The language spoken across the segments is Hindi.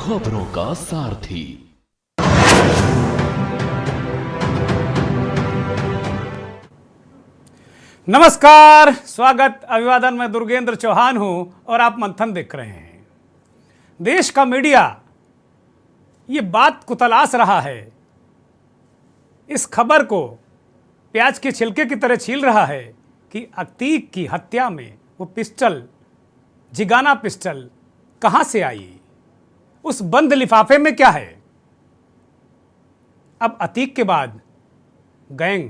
खबरों का सारथी। नमस्कार, स्वागत, अभिवादन। मैं दुर्गेंद्र चौहान हूं और आप मंथन देख रहे हैं। देश का मीडिया ये बात को तलाश रहा है, इस खबर को प्याज के छिलके की तरह छील रहा है कि अतीक की हत्या में वो पिस्टल, जिगाना पिस्टल कहां से आई, उस बंद लिफाफे में क्या है। अब अतीक के बाद गैंग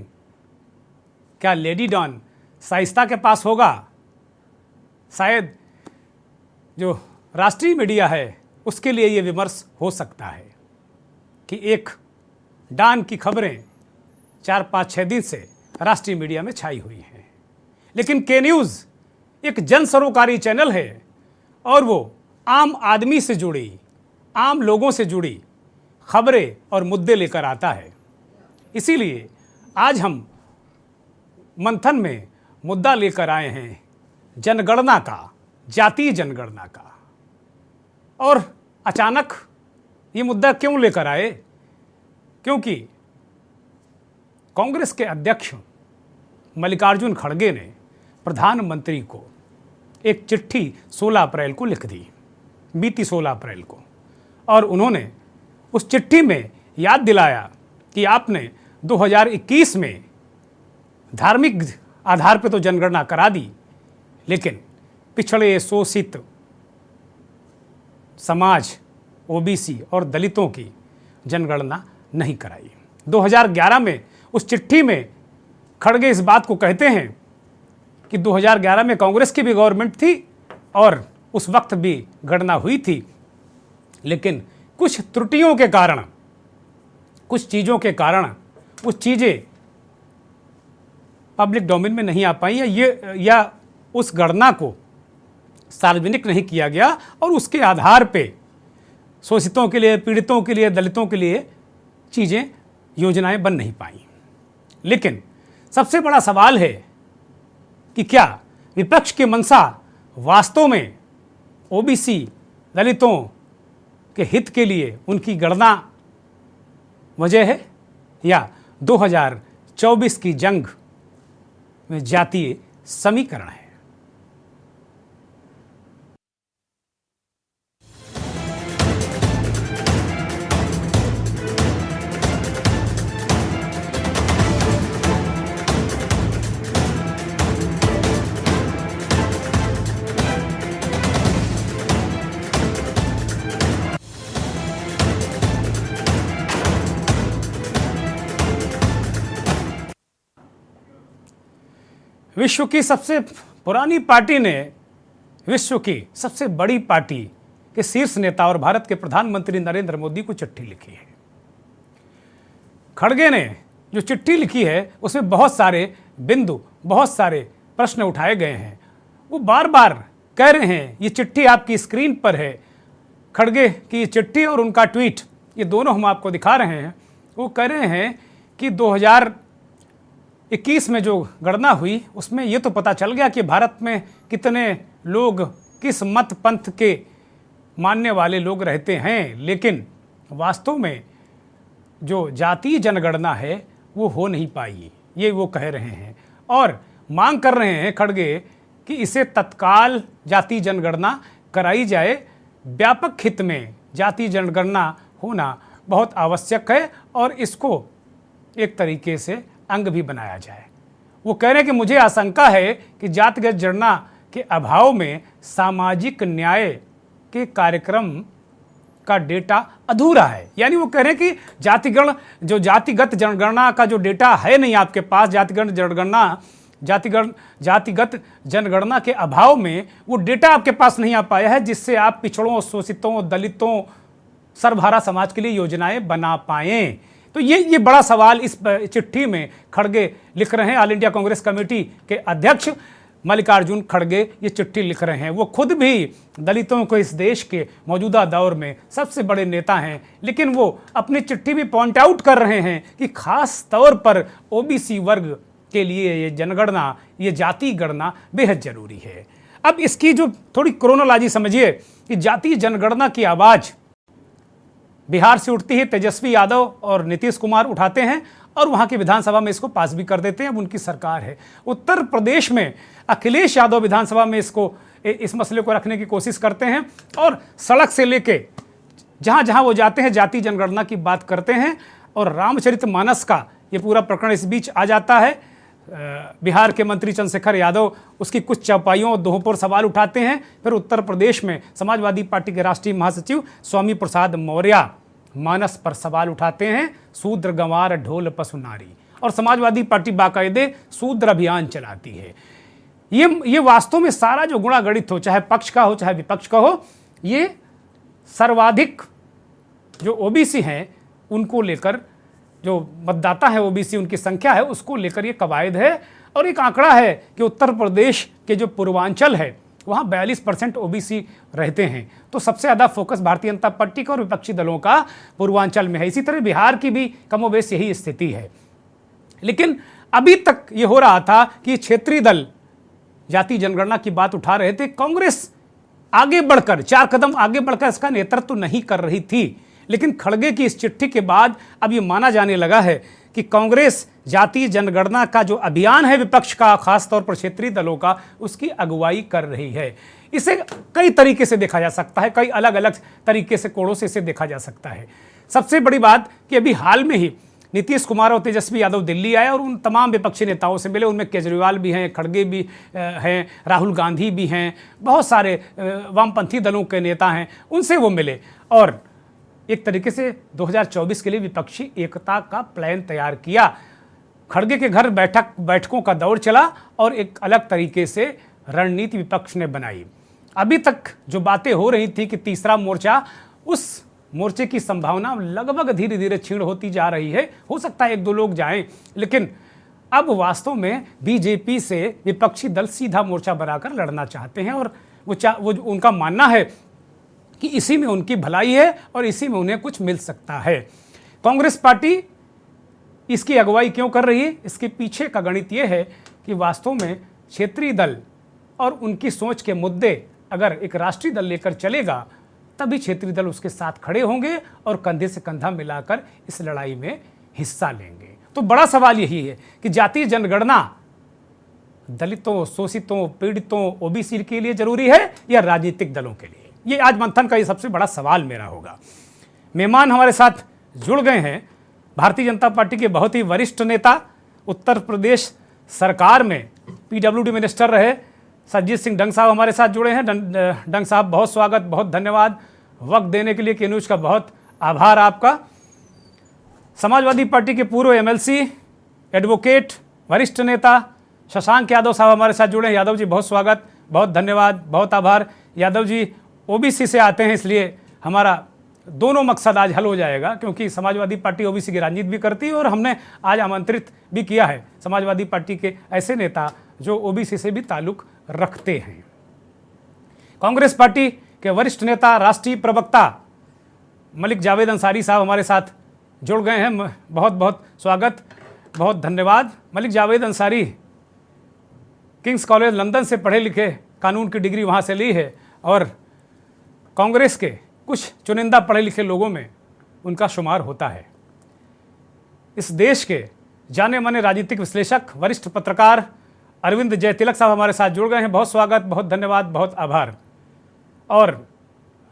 क्या लेडी डॉन शाइस्ता के पास होगा? शायद जो राष्ट्रीय मीडिया है उसके लिए ये विमर्श हो सकता है कि एक डॉन की खबरें 4-5-6 दिन से राष्ट्रीय मीडिया में छाई हुई हैं, लेकिन के न्यूज़ एक जन सरोकारी चैनल है और वो आम आदमी से जुड़ी, आम लोगों से जुड़ी खबरें और मुद्दे लेकर आता है। इसीलिए आज हम मंथन में मुद्दा लेकर आए हैं जनगणना का, जातीय जनगणना का। और अचानक ये मुद्दा क्यों लेकर आए? क्योंकि कांग्रेस के अध्यक्ष मल्लिकार्जुन खड़गे ने प्रधानमंत्री को एक चिट्ठी 16 अप्रैल को लिख दी, बीती 16 अप्रैल को, और उन्होंने उस चिट्ठी में याद दिलाया कि आपने 2021 में धार्मिक आधार पर तो जनगणना करा दी, लेकिन पिछड़े शोषित समाज, ओबीसी और दलितों की जनगणना नहीं कराई। 2011 में उस चिट्ठी में खड़गे इस बात को कहते हैं कि 2011 में कांग्रेस की भी गवर्नमेंट थी और उस वक्त भी गणना हुई थी, लेकिन कुछ त्रुटियों के कारण, कुछ चीज़ों के कारण वो चीज़ें पब्लिक डोमेन में नहीं आ पाई या उस गणना को सार्वजनिक नहीं किया गया और उसके आधार पे शोषितों के लिए, पीड़ितों के लिए, दलितों के लिए चीज़ें, योजनाएं बन नहीं पाई। लेकिन सबसे बड़ा सवाल है कि क्या विपक्ष की मंशा वास्तव में ओबीसी, दलितों के हित के लिए उनकी गणना वजह है, या 2024 की जंग में जातीय समीकरण है? विश्व की सबसे पुरानी पार्टी ने विश्व की सबसे बड़ी पार्टी के शीर्ष नेता और भारत के प्रधानमंत्री नरेंद्र मोदी को चिट्ठी लिखी है। खड़गे ने जो चिट्ठी लिखी है उसमें बहुत सारे बिंदु, बहुत सारे प्रश्न उठाए गए हैं। वो बार बार कह रहे हैं, ये चिट्ठी आपकी स्क्रीन पर है, खड़गे की चिट्ठी और उनका ट्वीट, ये दोनों हम आपको दिखा रहे हैं। वो कह रहे हैं कि 2021 में जो गणना हुई उसमें ये तो पता चल गया कि भारत में कितने लोग, किस मत पंथ के मानने वाले लोग रहते हैं, लेकिन वास्तव में जो जातीय जनगणना है वो हो नहीं पाई, ये वो कह रहे हैं। और मांग कर रहे हैं खड़गे कि इसे तत्काल जातीय जनगणना कराई जाए। व्यापक हित में जातीय जनगणना होना बहुत आवश्यक है और इसको एक तरीके से अंग भी बनाया जाए। वो कह रहे हैं कि मुझे आशंका है कि जातिगत जनगणना के अभाव में सामाजिक न्याय के कार्यक्रम का डेटा अधूरा है। यानी वो कह रहे हैं कि जातिगत जनगणना का जो डेटा है नहीं आपके पास, जातिगत जनगणना के अभाव में वो डेटा आपके पास नहीं आ पाया है जिससे आप पिछड़ों, शोषितों, दलितों, सर्वहारा समाज के लिए योजनाएं बना पाएं। तो ये बड़ा सवाल इस चिट्ठी में खड़गे लिख रहे हैं। ऑल इंडिया कांग्रेस कमेटी के अध्यक्ष मल्लिकार्जुन खड़गे ये चिट्ठी लिख रहे हैं। वो खुद भी दलितों को इस देश के मौजूदा दौर में सबसे बड़े नेता हैं, लेकिन वो अपनी चिट्ठी में पॉइंट आउट कर रहे हैं कि खास तौर पर ओबीसी वर्ग के लिए ये जनगणना, ये जाति गणना बेहद जरूरी है। अब इसकी जो थोड़ी क्रोनोलॉजी समझिए कि जातीय जनगणना की आवाज़ बिहार से उठती है तेजस्वी यादव और नीतीश कुमार उठाते हैं और वहां की विधानसभा में इसको पास भी कर देते हैं। अब उनकी सरकार है। उत्तर प्रदेश में अखिलेश यादव विधानसभा में इस मसले को रखने की कोशिश करते हैं और सड़क से लेके जहां जहां वो जाते हैं जाति जनगणना की बात करते हैं और रामचरितमानस का ये पूरा प्रकरण इस बीच आ जाता है। बिहार के मंत्री चंद्रशेखर यादव उसकी कुछ चौपाइयों और दोहों पर सवाल उठाते हैं। फिर उत्तर प्रदेश में समाजवादी पार्टी के राष्ट्रीय महासचिव स्वामी प्रसाद मौर्य मानस पर सवाल उठाते हैं, शूद्र गंवार ढोल पशु नारी, और समाजवादी पार्टी बाकायदे शूद्र अभियान चलाती है। ये वास्तव में सारा जो गुणागणित हो, चाहे पक्ष का हो चाहे विपक्ष का हो, ये सर्वाधिक जो ओबीसी हैं उनको लेकर, जो मतदाता है ओबीसी उनकी संख्या है उसको लेकर ये कवायद है। और एक आंकड़ा है कि उत्तर प्रदेश के जो पूर्वांचल है वहाँ 42% ओबीसी रहते हैं। तो सबसे ज़्यादा फोकस भारतीय जनता पार्टी का और विपक्षी दलों का पूर्वांचल में है। इसी तरह बिहार की भी कमोबेश यही स्थिति है। लेकिन अभी तक ये हो रहा था कि क्षेत्रीय दल जाति जनगणना की बात उठा रहे थे। कांग्रेस आगे बढ़कर 4 कदम आगे बढ़कर इसका नेतृत्व नहीं कर रही थी। लेकिन खड़गे की इस चिट्ठी के बाद अब ये माना जाने लगा है कि कांग्रेस जातीय जनगणना का जो अभियान है विपक्ष का, खासतौर पर क्षेत्रीय दलों का, उसकी अगुवाई कर रही है। इसे कई तरीके से देखा जा सकता है, कई अलग अलग तरीके से, कोणों से इसे देखा जा सकता है। सबसे बड़ी बात कि अभी हाल में ही नीतीश कुमार और तेजस्वी यादव दिल्ली आए और उन तमाम विपक्षी नेताओं से मिले। उनमें केजरीवाल भी हैं, खड़गे भी हैं, राहुल गांधी भी हैं, बहुत सारे वामपंथी दलों के नेता हैं, उनसे वो मिले और एक तरीके से 2024 के लिए विपक्षी एकता का प्लान तैयार किया। खड़गे के घर बैठकों का दौर चला और एक अलग तरीके से रणनीति विपक्ष ने बनाई। अभी तक जो बातें हो रही थी कि तीसरा मोर्चा, उस मोर्चे की संभावना लगभग धीरे धीरे क्षीण होती जा रही है। हो सकता है 1-2 लोग जाएं, लेकिन अब वास्तव में बीजेपी से विपक्षी दल सीधा मोर्चा बनाकर लड़ना चाहते हैं और वो उनका मानना है कि इसी में उनकी भलाई है और इसी में उन्हें कुछ मिल सकता है। कांग्रेस पार्टी इसकी अगुवाई क्यों कर रही है? इसके पीछे का गणित यह है कि वास्तव में क्षेत्रीय दल और उनकी सोच के मुद्दे अगर एक राष्ट्रीय दल लेकर चलेगा तभी क्षेत्रीय दल उसके साथ खड़े होंगे और कंधे से कंधा मिलाकर इस लड़ाई में हिस्सा लेंगे। तो बड़ा सवाल यही है कि जातीय जनगणना दलितों, शोषितों, पीड़ितों, ओबीसी के लिए जरूरी है या राजनीतिक दलों के लिए? ये आज मंथन का ये सबसे बड़ा सवाल मेरा होगा। मेहमान हमारे साथ जुड़ गए हैं भारतीय जनता पार्टी के बहुत ही वरिष्ठ नेता, उत्तर प्रदेश सरकार में पीडब्ल्यूडी मिनिस्टर रहे सतजीत सिंह डंग साहब हमारे साथ जुड़े हैं। डंग साहब, बहुत स्वागत, बहुत धन्यवाद वक्त देने के लिए। के न्यूज़ का बहुत आभार आपका। समाजवादी पार्टी के पूर्व एमएलसी, एडवोकेट, वरिष्ठ नेता शशांक यादव साहब हमारे साथ जुड़े हैं। यादव जी, बहुत स्वागत, बहुत धन्यवाद, बहुत आभार। यादव जी ओबीसी से आते हैं, इसलिए हमारा दोनों मकसद आज हल हो जाएगा, क्योंकि समाजवादी पार्टी ओबीसी की राजनीति भी करती है और हमने आज आमंत्रित भी किया है समाजवादी पार्टी के ऐसे नेता जो ओबीसी से भी ताल्लुक रखते हैं। कांग्रेस पार्टी के वरिष्ठ नेता, राष्ट्रीय प्रवक्ता मलिक जावेद अंसारी साहब हमारे साथ जुड़ गए हैं। बहुत बहुत स्वागत, बहुत धन्यवाद। Malik Javed Ansari Kings college London से पढ़े लिखे, कानून की डिग्री वहाँ से ली है और कांग्रेस के कुछ चुनिंदा पढ़े लिखे लोगों में उनका शुमार होता है। इस देश के जाने माने राजनीतिक विश्लेषक, वरिष्ठ पत्रकार अरविंद जयतिलक साहब हमारे साथ जुड़ गए हैं। बहुत स्वागत, बहुत धन्यवाद, बहुत आभार। और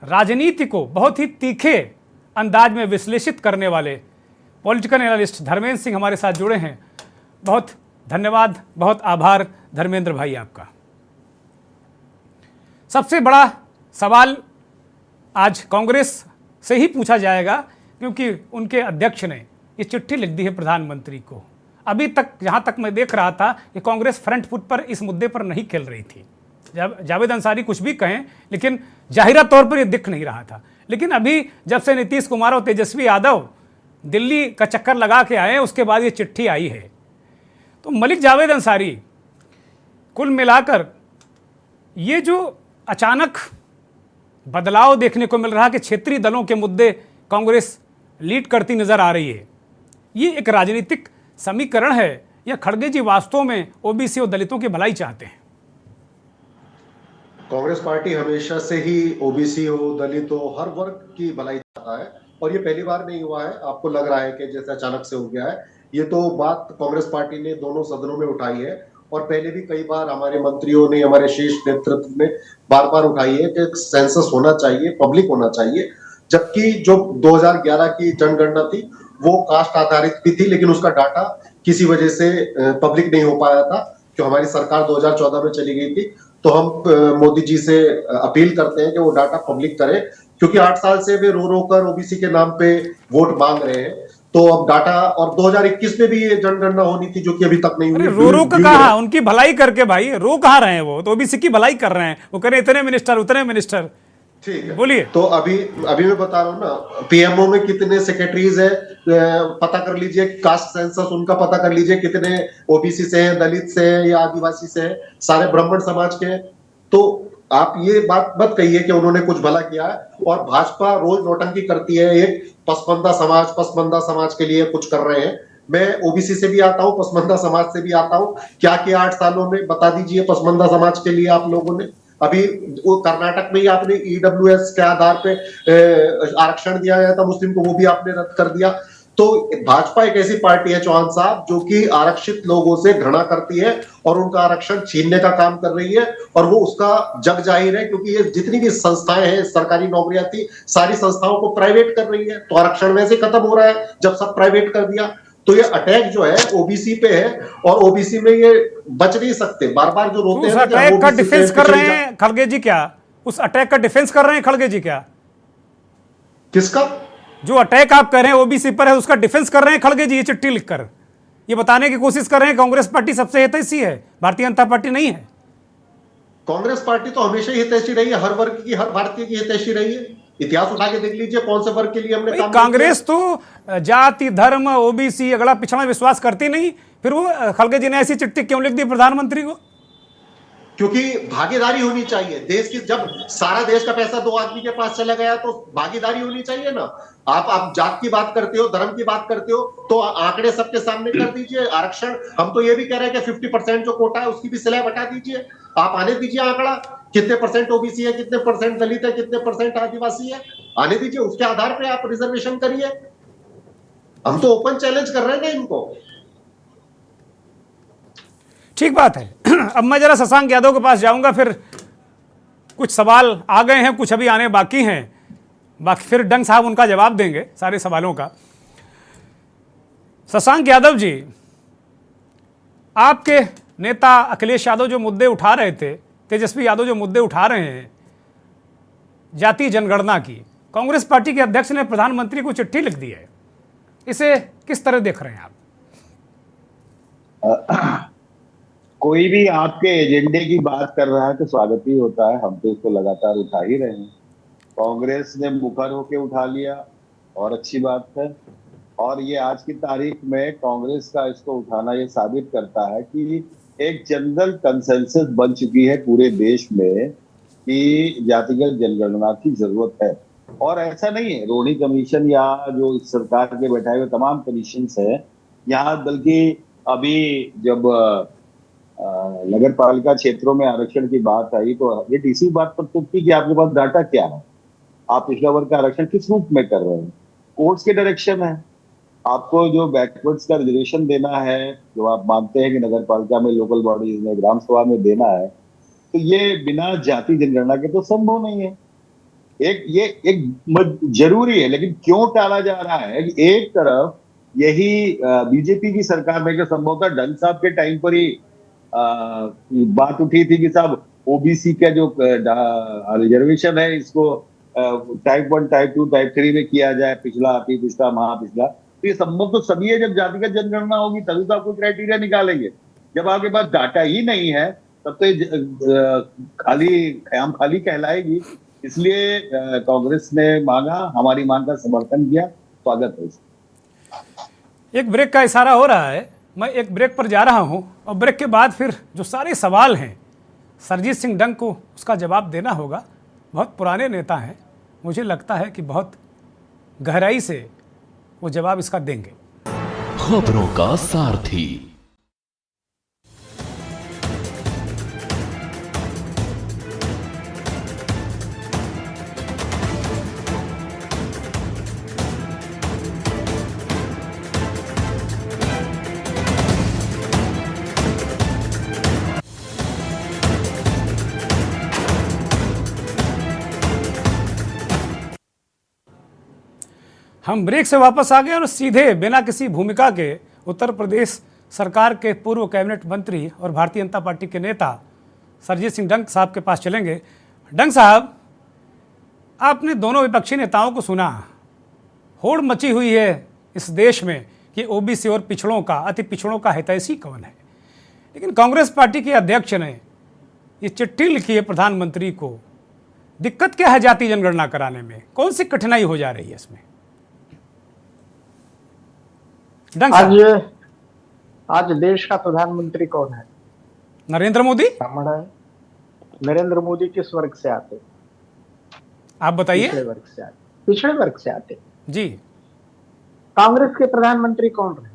राजनीति को बहुत ही तीखे अंदाज में विश्लेषित करने वाले पॉलिटिकल एनालिस्ट धर्मेंद्र सिंह हमारे साथ जुड़े हैं। बहुत धन्यवाद, बहुत आभार धर्मेंद्र भाई आपका। सबसे बड़ा सवाल आज कांग्रेस से ही पूछा जाएगा, क्योंकि उनके अध्यक्ष ने ये चिट्ठी लिख दी है प्रधानमंत्री को। अभी तक जहां तक मैं देख रहा था कि कांग्रेस फ्रंट फुट पर इस मुद्दे पर नहीं खेल रही थी। जावेद अंसारी कुछ भी कहें, लेकिन जाहिरा तौर पर ये दिख नहीं रहा था। लेकिन अभी जब से नीतीश कुमार और तेजस्वी यादव दिल्ली का चक्कर लगा के आए, उसके बाद ये चिट्ठी आई है। तो मलिक जावेद अंसारी, कुल मिलाकर ये जो अचानक बदलाव देखने को मिल रहा है कि क्षेत्रीय दलों के मुद्दे कांग्रेस लीड करती नजर आ रही है, ये एक राजनीतिक समीकरण है या खड़गे जी वास्तव में ओबीसी और दलितों की भलाई चाहते हैं? कांग्रेस पार्टी हमेशा से ही ओबीसी हो, दलित हो, हर वर्ग की भलाई चाहता है और ये पहली बार नहीं हुआ है, आपको लग रहा है कि जैसे अचानक से हो गया है। ये तो बात कांग्रेस पार्टी ने दोनों सदनों में उठाई है, और पहले भी कई बार हमारे मंत्रियों ने, हमारे शीर्ष नेतृत्व ने बार बार उठाई है कि सेंसस होना चाहिए, पब्लिक होना चाहिए। जबकि जो 2011 की जनगणना थी वो कास्ट आधारित भी थी, लेकिन उसका डाटा किसी वजह से पब्लिक नहीं हो पाया था, जो हमारी सरकार 2014 में चली गई थी। तो हम मोदी जी से अपील करते हैं कि वो डाटा पब्लिक करें, क्योंकि 8 साल से वे रो रो कर ओबीसी के नाम पे वोट मांग रहे हैं। तो अब डाटा, और 2021 में भी ये जनगणना होनी थी, जो कि अभी तक नहीं अरे हुई, रो रो का ड्यू है। कहा, उनकी भलाई करके भाई, रो कहाँ रहे हैं? वो तो ओबीसी की भलाई कर रहे हैं, वो कह रहे हैं इतने मिनिस्टर उतने मिनिस्टर। ठीक है, बोलिए। तो अभी अभी मैं बता रहा हूँ ना, पीएमओ में कितने सेक्रेटरीज है, पता कर लीजिए। कास्ट सेंसस उनका पता कर लीजिए, कितने ओबीसी से हैं, दलित से हैं या आदिवासी से हैं, सारे ब्राह्मण समाज के हैं। तो आप ये बात मत कहिए कि उन्होंने कुछ भला किया है। और भाजपा रोज नौटंकी करती है, एक पसमंदा समाज के लिए कुछ कर रहे हैं। मैं ओबीसी से भी आता हूँ, पसमंदा समाज से भी आता हूँ। क्या किया 8 सालों में, बता दीजिए पसमंदा समाज के लिए आप लोगों ने। अभी वो कर्नाटक में ही आपने ईडब्ल्यूएस के आधार पे आरक्षण दिया गया था मुस्लिम को, वो भी आपने रद्द कर दिया। तो भाजपा एक ऐसी पार्टी है चौहान साहब, जो कि आरक्षित लोगों से घृणा करती है और उनका आरक्षण छीनने का काम कर रही है। और वो उसका जग जाहिर है, क्योंकि ये जितनी भी संस्थाएं हैं, सरकारी नौकरियां थी, सारी संस्थाओं को प्राइवेट कर रही है। तो आरक्षण वैसे खत्म हो रहा है जब सब प्राइवेट कर दिया। तो ये अटैक जो है ओबीसी पे है, और ओबीसी में ये बच नहीं सकते। बार बार जो रोते उस हैं ना कि हम अटैक का ओबीसी डिफेंस से कर रहे पिछड़ी हैं खड़गे जी क्या? उस अटैक का डिफेंस कर रहे हैं खड़गे जी क्या? किसका? जो अटैक आप कह रहे हैं ओबीसी पर है, उसका डिफेंस कर रहे हैं खड़गे जी, ये चिट्ठी लिखकर ये बताने की कोशिश कर रहे हैं कांग्रेस पार्टी सबसे हितैषी है, भारतीय जनता पार्टी नहीं है। कांग्रेस पार्टी तो हमेशा ही हितैषी रही है, हर वर्ग की, हर भारतीय की हितैषी रही है। इतिहास उठा के देख लीजिए, कौन से वर्ग के लिए हमने भाई काम नहीं कांग्रेस तो जाति धर्म ओबीसी अगला पिछड़ा विश्वास करती नहीं, फिर वो खड़गे जी ने ऐसी चिट्ठी क्यों लिख दी प्रधानमंत्री को? क्योंकि भागीदारी होनी चाहिए देश की। जब सारा देश का पैसा दो आदमी के पास चला गया, तो भागीदारी होनी चाहिए ना। आप जात की बात करते हो, धर्म की बात करते हो, तो आंकड़े सबके सामने कर दीजिए। आरक्षण, हम तो ये भी कह रहे हैं कि 50% जो कोटा है उसकी भी स्लैब हटा दीजिए। आप आने दीजिए आंकड़ा, कितने परसेंट ओबीसी है, कितने परसेंट दलित है, कितने परसेंट आदिवासी है, आने दीजिए। उसके आधार पर आप रिजर्वेशन करिए। हम तो ओपन चैलेंज कर रहे हैं ना इनको। ठीक बात है। अब मैं जरा शशांक यादव के पास जाऊंगा, फिर कुछ सवाल आ गए हैं, कुछ अभी आने बाकी हैं, बाकी फिर डंग साहब उनका जवाब देंगे सारे सवालों का। शशांक यादव जी, आपके नेता अखिलेश यादव जो मुद्दे उठा रहे थे, तेजस्वी यादव जो मुद्दे उठा रहे हैं जाति जनगणना की, कांग्रेस पार्टी के अध्यक्ष ने प्रधानमंत्री को चिट्ठी लिख दी है, इसे किस तरह देख रहे हैं आप? कोई भी आपके एजेंडे की बात कर रहा है तो स्वागत ही होता है। हम तो इसको लगातार उठा ही रहे हैं। कांग्रेस ने मुखर होके उठा लिया और अच्छी बात है। और ये आज की तारीख में कांग्रेस का इसको उठाना ये साबित करता है कि एक जनरल कंसेंसस बन चुकी है पूरे देश में कि जातिगत जनगणना की जरूरत है। और ऐसा नहीं है रोहिणी कमीशन या जो इस सरकार के बैठाए हुए तमाम कमीशन है यहाँ, बल्कि अभी जब नगर पालिका क्षेत्रों में आरक्षण की बात आई तो ये इसी बात पर तो थी कि आपके पास डाटा क्या है, आप पिछड़ा वर्ग का आरक्षण किस रूप में कर रहे हैं। कोर्ट्स के डायरेक्शन है, आपको जो बैकवर्ड्स का रिजर्वेशन देना है, जो आप मानते हैं कि नगर पालिका में, लोकल बॉडीज में, ग्राम सभा में देना है, तो ये बिना जाति जनगणना के तो संभव नहीं है। ये एक जरूरी है, लेकिन क्यों टाला जा रहा है कि एक तरफ यही बीजेपी की सरकार में, जो संभवतः डंग साहब के टाइम पर ही बात उठी थी कि साहब ओबीसी का जो रिजर्वेशन है इसको टाइप 1, टाइप 2, टाइप 3 में किया जाए, पिछला, अति पिछड़ा, महापिछड़ा। तो ये संभव तो सभी है। जब जातिगत जनगणना होगी तभी तो आपको क्राइटेरिया निकालेंगे। जब आपके पास डाटा ही नहीं है तब तो खाली कहलाएगी। इसलिए कांग्रेस ने मांगा, हमारी मांग का समर्थन किया, स्वागत है। एक ब्रेक का इशारा हो रहा है, मैं एक ब्रेक पर जा रहा हूं और ब्रेक के बाद फिर जो सारे सवाल हैं सरजीत सिंह डंग को उसका जवाब देना होगा। बहुत पुराने नेता हैं, मुझे लगता है कि बहुत गहराई से वो जवाब इसका देंगे। खबरों का सारथी। हम ब्रेक से वापस आ गए और सीधे बिना किसी भूमिका के उत्तर प्रदेश सरकार के पूर्व कैबिनेट मंत्री और भारतीय जनता पार्टी के नेता सरजीत सिंह डंग साहब के पास चलेंगे। डंग साहब, आपने दोनों विपक्षी नेताओं को सुना, होड़ मची हुई है इस देश में कि ओबीसी और पिछड़ों का, अति पिछड़ों का हितैषी कौन है। लेकिन कांग्रेस पार्टी के अध्यक्ष ने ये चिट्ठी लिखी है प्रधानमंत्री को। दिक्कत क्या है जाति जनगणना कराने में? कौन सी कठिनाई हो जा रही है इसमें? डंग साहब, आज देश का प्रधानमंत्री कौन है? नरेंद्र मोदी। ब्राह्मण है। नरेंद्र मोदी किस वर्ग से आते? आप बताइए। पिछड़े वर्ग से आते जी। कांग्रेस के प्रधानमंत्री कौन रहे?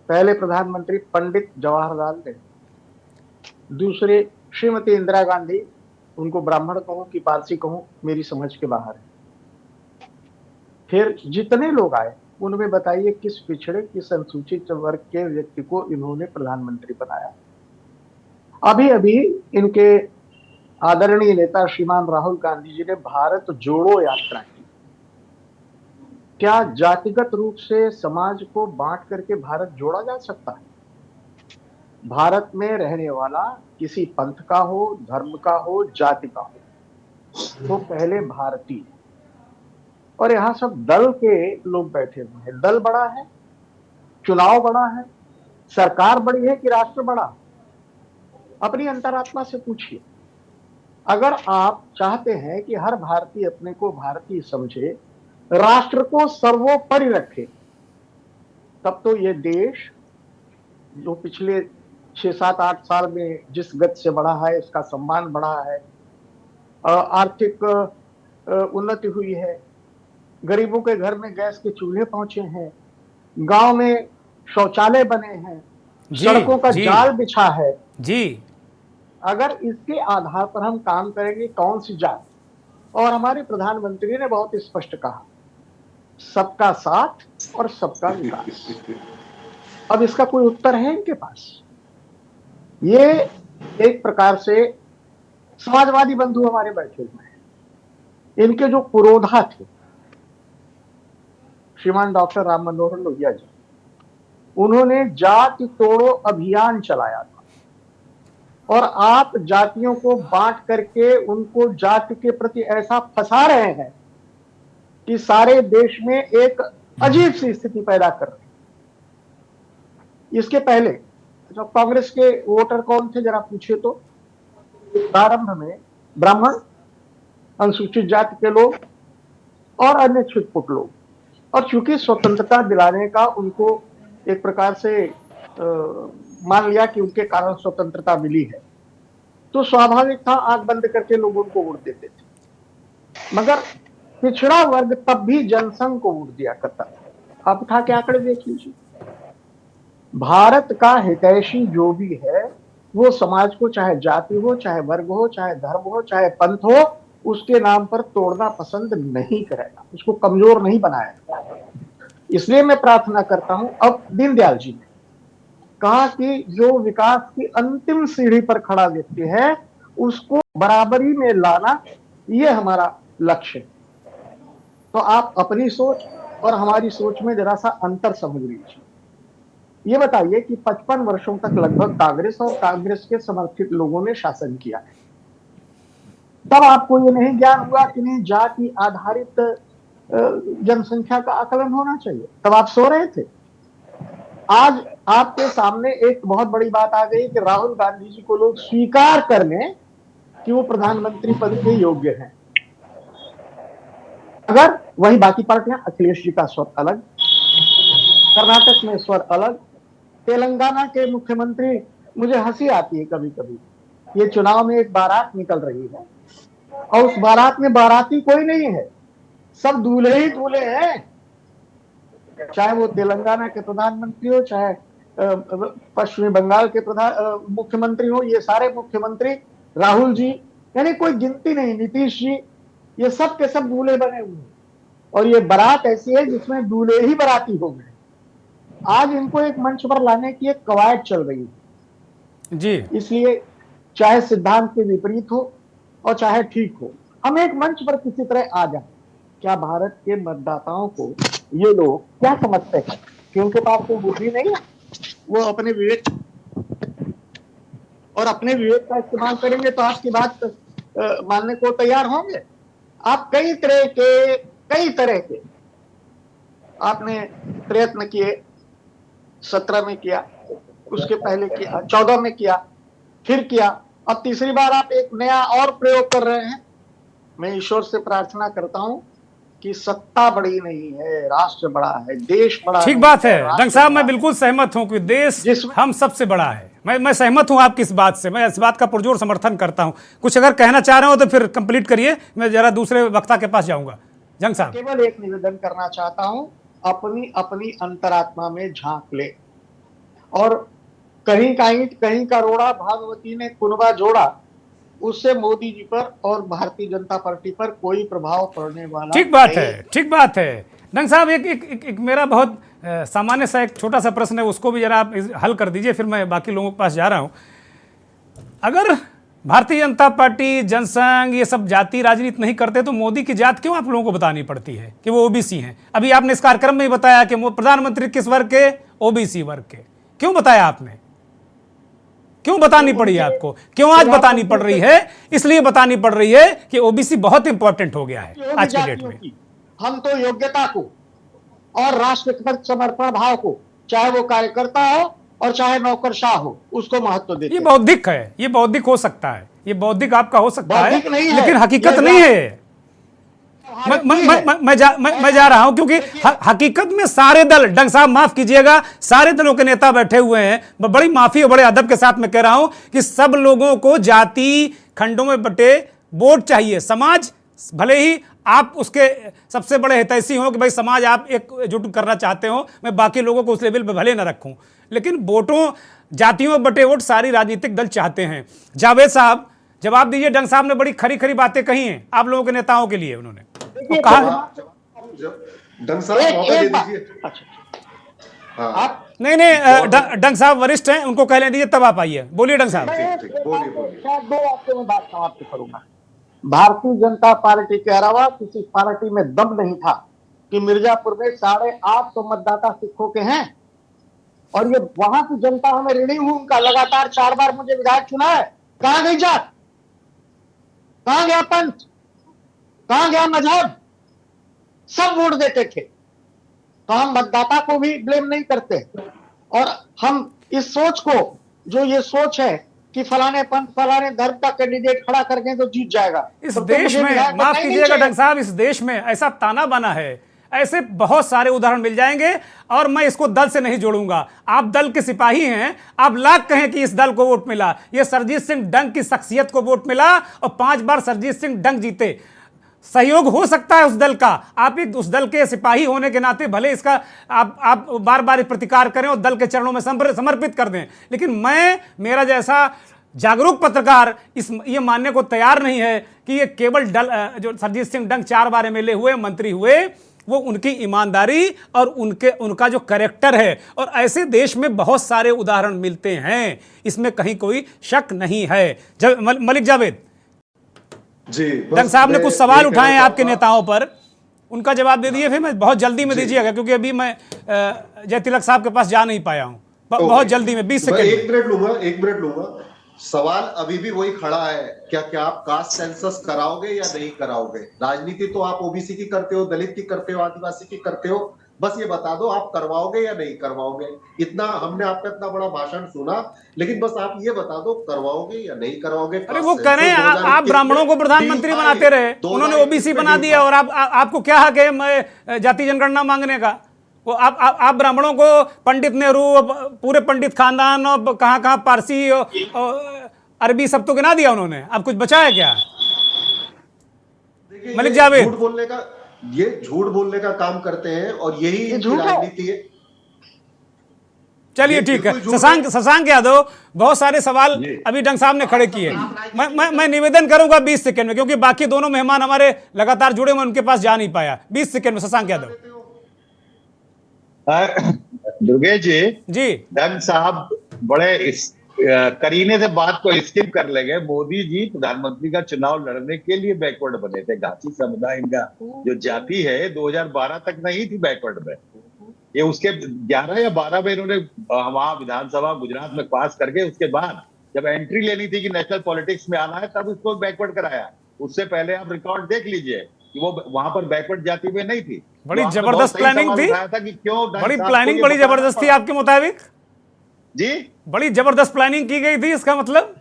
पहले प्रधानमंत्री पंडित जवाहरलाल नेहरू, दूसरे श्रीमती इंदिरा गांधी। उनको ब्राह्मण कहूं कि पारसी कहूं, मेरी समझ के बाहर है। फिर जितने लोग आए उनमें बताइए किस पिछड़े, किस अनुसूचित वर्ग के व्यक्ति को इन्होंने प्रधानमंत्री बनाया? अभी अभी इनके आदरणीय नेता श्रीमान राहुल गांधी जी ने भारत जोड़ो यात्रा की। क्या जातिगत रूप से समाज को बांट करके भारत जोड़ा जा सकता है? भारत में रहने वाला किसी पंथ का हो, धर्म का हो, जाति का हो, तो पहले भारतीय। और यहाँ सब दल के लोग बैठे हुए हैं। दल बड़ा है, चुनाव बड़ा है, सरकार बड़ी है कि राष्ट्र बड़ा? अपनी अंतरात्मा से पूछिए। अगर आप चाहते हैं कि हर भारतीय अपने को भारतीय समझे, राष्ट्र को सर्वोपरि रखे, तब तो ये देश जो पिछले 6-7-8 साल में जिस गति से बढ़ा है, इसका सम्मान बढ़ा है, आर्थिक उन्नति हुई है, गरीबों के घर में गैस के चूल्हे पहुंचे हैं, गांव में शौचालय बने हैं, सड़कों का जाल बिछा है जी। अगर इसके आधार पर हम काम करेंगे, कौन सी जात? और हमारे प्रधानमंत्री ने बहुत स्पष्ट कहा, सबका साथ और सबका विकास। अब इसका कोई उत्तर है इनके पास? ये एक प्रकार से समाजवादी बंधु हमारे बैठे हुए हैं। इनके जो पुरोधा थे श्रीमान डॉक्टर राम मनोहर लोहिया जी, उन्होंने जाति तोड़ो अभियान चलाया था। और आप जातियों को बांट करके उनको जाति के प्रति ऐसा फंसा रहे हैं कि सारे देश में एक अजीब सी स्थिति पैदा कर रहे हैं। इसके पहले जो कांग्रेस के वोटर कौन थे जरा पूछिए तो? प्रारंभ में ब्राह्मण, अनुसूचित जाति के लोग और अन्य छिटपुट लोग। और चूंकि स्वतंत्रता दिलाने का उनको एक प्रकार से मान लिया कि उनके कारण स्वतंत्रता मिली है, तो स्वाभाविक था आंख बंद करके लोग उनको वोट देते थे। मगर पिछड़ा वर्ग तब भी जनसंघ को वोट दिया करता था। आप उठा के आंकड़े देख लीजिए। भारत का हितैषी जो भी है वो समाज को, चाहे जाति हो, चाहे वर्ग हो, चाहे धर्म हो, चाहे पंथ हो, उसके नाम पर तोड़ना पसंद नहीं करेगा, उसको कमजोर नहीं बनाएगा। इसलिए मैं प्रार्थना करता हूं, अब दीनदयाल जी ने कहा कि जो विकास की अंतिम सीढ़ी पर खड़ा व्यक्ति है उसको बराबरी में लाना, ये हमारा लक्ष्य है। तो आप अपनी सोच और हमारी सोच में जरा सा अंतर समझ लीजिए। ये बताइए कि 55 वर्षों तक लगभग कांग्रेस और कांग्रेस के समर्थित लोगों ने शासन किया है, तब आपको ये नहीं ज्ञान हुआ कि नहीं जाति आधारित जनसंख्या का आकलन होना चाहिए? तब आप सो रहे थे। आज आपके सामने एक बहुत बड़ी बात आ गई कि राहुल गांधी जी को लोग स्वीकार कर लें कि वो प्रधानमंत्री पद के योग्य हैं। अगर वही बाकी पार्टियां, अखिलेश जी का स्वर अलग, कर्नाटक में स्वर अलग, तेलंगाना के मुख्यमंत्री, मुझे हंसी आती है कभी कभी, ये चुनाव में एक बारात निकल रही है और उस बारात में बाराती कोई नहीं है, सब दूल्हे ही दूल्हे हैं। चाहे वो तेलंगाना के प्रधानमंत्री हो, चाहे पश्चिमी बंगाल के मुख्यमंत्री हो, ये सारे मुख्यमंत्री, राहुल जी, यानी कोई गिनती नहीं, नीतीश जी, ये सब के सब दूल्हे बने हुए हैं। और ये बारात ऐसी है जिसमें दूल्हे ही बाराती हो गए। आज इनको एक मंच पर लाने की एक कवायद चल रही है जी। इसलिए चाहे सिद्धांत के विपरीत हो और चाहे ठीक हो, हम एक मंच पर किसी तरह आ जाए। क्या भारत के मतदाताओं को ये लोग क्या समझते हैं कि उनके पास कोई बुद्धि नहीं है, वो अपने विवेक और अपने विवेक का इस्तेमाल करेंगे तो आपकी बात मानने को तैयार होंगे। आप कई तरह के आपने प्रयत्न किए, 17 में किया, उसके पहले किया, 14 में किया, फिर किया, अब तीसरी बार आप एक नया और प्रयोग कर रहे हैं। मैं ईश्वर से प्रार्थना करता हूं कि सत्ता बड़ी नहीं है, राष्ट्र बड़ा है, देश बड़ा है। ठीक बात है डंग साहब, मैं बिल्कुल सहमत हूं कि देश हम सबसे बड़ा है। मैं सहमत हूं आपकी इस बात से, मैं इस बात का पुरजोर समर्थन करता हूं। कुछ अगर कहना चाह रहे हो तो फिर कंप्लीट करिए, मैं जरा दूसरे वक्ता के पास जाऊंगा। जंग साहब, केवल एक निवेदन करना चाहता हूं, अपनी अपनी अंतरात्मा में झांक ले, और कहीं का ईंट कहीं का रोड़ा, भागवती ने कुनबा जोड़ा, उससे मोदी जी पर और भारतीय जनता पार्टी पर कोई प्रभाव पड़ने वाला ठीक बात है, ठीक बात है। डंग साहब, एक मेरा बहुत सामान्य सा एक छोटा सा प्रश्न है, उसको भी जरा आप हल कर दीजिए, फिर मैं बाकी लोगों के पास जा रहा हूं। अगर भारतीय जनता पार्टी, जनसंघ ये सब जाति राजनीति नहीं करते तो मोदी की जात क्यों आप लोगों को बतानी पड़ती है कि वो ओबीसी हैं? अभी आपने इस कार्यक्रम में ही बताया कि प्रधानमंत्री किस वर्ग के? ओबीसी वर्ग के। क्यों बताया आपने? क्यों बतानी पड़ी आपको? क्यों आज बतानी पड़ रही है? इसलिए बतानी पड़ रही है कि ओबीसी बहुत इंपॉर्टेंट हो गया है आज की डेट में। हम तो योग्यता को और राष्ट्र के प्रति समर्पण भाव को, चाहे वो कार्यकर्ता हो और चाहे नौकरशाह हो, उसको महत्व देते हैं। ये बौद्धिक है, ये बौद्धिक हो सकता है, ये बौद्धिक आपका हो सकता है, लेकिन है, हकीकत नहीं है। मैं जा रहा हूं क्योंकि हकीकत में सारे दल, डंग साहब माफ कीजिएगा, सारे दलों के नेता बैठे हुए हैं। मैं बड़ी माफी और बड़े अदब के साथ मैं कह रहा हूं कि सब लोगों को जाति खंडों में बटे वोट चाहिए। समाज भले ही आप उसके सबसे बड़े हितैषी हो कि भाई समाज आप एकजुट करना चाहते हो, मैं बाकी लोगों को उस लेवल पे भले ना रखूं, लेकिन वोटों, जातियों में बटे वोट सारी राजनीतिक दल चाहते हैं। जावेद साहब जवाब दीजिए, डंग साहब ने बड़ी खरी खरी बातें कही हैं आप लोगों के नेताओं के लिए, उन्होंने तो कहा। डंग साहब मौका दे दीजिए। आप नहीं, डंग साहब वरिष्ठ हैं, उनको कहने दीजिए तब आप आइए। बोलिए डंग साहब। शायद 2 वाक्यों में बात समाप्त करूंगा। भारतीय जनता पार्टी के अलावा किसी पार्टी में दम नहीं था कि मिर्जापुर में 850 मतदाता सिखों के हैं, और ये वहां की जनता हमें ऋणी हूं उनका। लगातार 4 बार मुझे विधायक चुना है। कहां गई जात? कहां गया पंथ? कहां गया मजहब? सब वोट देते थे। तो हम मतदाता को भी ब्लेम नहीं करते, और हम इस सोच को, जो ये सोच है कि फलाने पंथ फलाने धर्म का कैंडिडेट खड़ा करके तो जीत जाएगा, इस देश में, माफ कीजिएगा डंग साहब, इस देश में ऐसा ताना बाना है, ऐसे बहुत सारे उदाहरण मिल जाएंगे, और मैं इसको दल से नहीं जोड़ूंगा। आप दल के सिपाही हैं, आप लाख कहें कि इस दल को वोट मिला, ये सरजीत सिंह डंग की शख्सियत को वोट मिला, और 5 बार सरजीत सिंह डंग जीते। सहयोग हो सकता है उस दल का, आप एक उस दल के सिपाही होने के नाते भले इसका आप बार बार प्रतिकार करें और दल के चरणों में समर्पित कर दें, लेकिन मेरा जैसा जागरूक पत्रकार ये मानने को तैयार नहीं है कि ये केवल जो सरजीत सिंह डंग 4 बार एमएलए हुए, मंत्री हुए, वो उनकी ईमानदारी और उनका जो कैरेक्टर है, और ऐसे देश में बहुत सारे उदाहरण मिलते हैं, इसमें कहीं कोई शक नहीं है। मलिक जावेद जी, डंग साहब ने कुछ सवाल उठाए हैं आपके नेताओं पर, उनका जवाब दे दीजिए, फिर मैं बहुत जल्दी में दीजिएगा क्योंकि अभी मैं जयतिलक साहब के पास जा नहीं पाया हूं, बहुत जल्दी में 20 सेकंड। 1 मिनट लूंगा। सवाल अभी भी वही खड़ा है, क्या आप कास्ट सेंसस कराओगे या नहीं कराओगे? राजनीति तो आप ओबीसी की करते हो, दलित की करते हो, आदिवासी की करते हो, बस ये बता दो आप करवाओगे या नहीं करवाओगे। इतना हमने आपका इतना बड़ा भाषण सुना, लेकिन बस आप ये बता दो करवाओगे या नहीं करवाओगे। अरे वो करें, आप ब्राह्मणों को प्रधानमंत्री बनाते रहे, उन्होंने ओबीसी बना दिया, और आपको क्या हक है जाति जनगणना मांगने का? वो आप ब्राह्मणों को पंडित नेहरू, पूरे पंडित खानदान, और कहां पारसी और अरबी सब तो गिना दिया उन्होंने, अब कुछ बचा है क्या? मलिक जावेद, झूठ बोलने का काम करते हैं, और यही राजनीति है। चलिए ठीक है। शशांक यादव, बहुत सारे सवाल अभी डंग साहब ने खड़े किए, मैं निवेदन करूंगा 20 सेकंड में, क्योंकि बाकी दोनों मेहमान हमारे लगातार जुड़े, मैं उनके पास जा नहीं पाया। 20 सेकंड में शशांक यादव। दुर्गेश जी, जी डंग साहब बड़े करीने से बात को स्किप कर लेंगे। मोदी जी प्रधानमंत्री का चुनाव लड़ने के लिए बैकवर्ड बने थे। घासी समुदाय इनका जो जाति है 2012 तक नहीं थी बैकवर्ड में, ये उसके 11 या 12 में इन्होंने वहां विधानसभा गुजरात में पास करके उसके बाद जब एंट्री लेनी थी कि नेशनल पॉलिटिक्स में आना है तब उसको बैकवर्ड कराया। उससे पहले आप रिकॉर्ड देख लीजिए कि वो वहां पर बैकवर्ड जाति में नहीं थी। बड़ी तो जबरदस्त प्लानिंग थी, कि क्यों बड़ी प्लानिंग, बड़ी जबरदस्त थी आपके मुताबिक जी, बड़ी जबरदस्त प्लानिंग की गई थी, इसका मतलब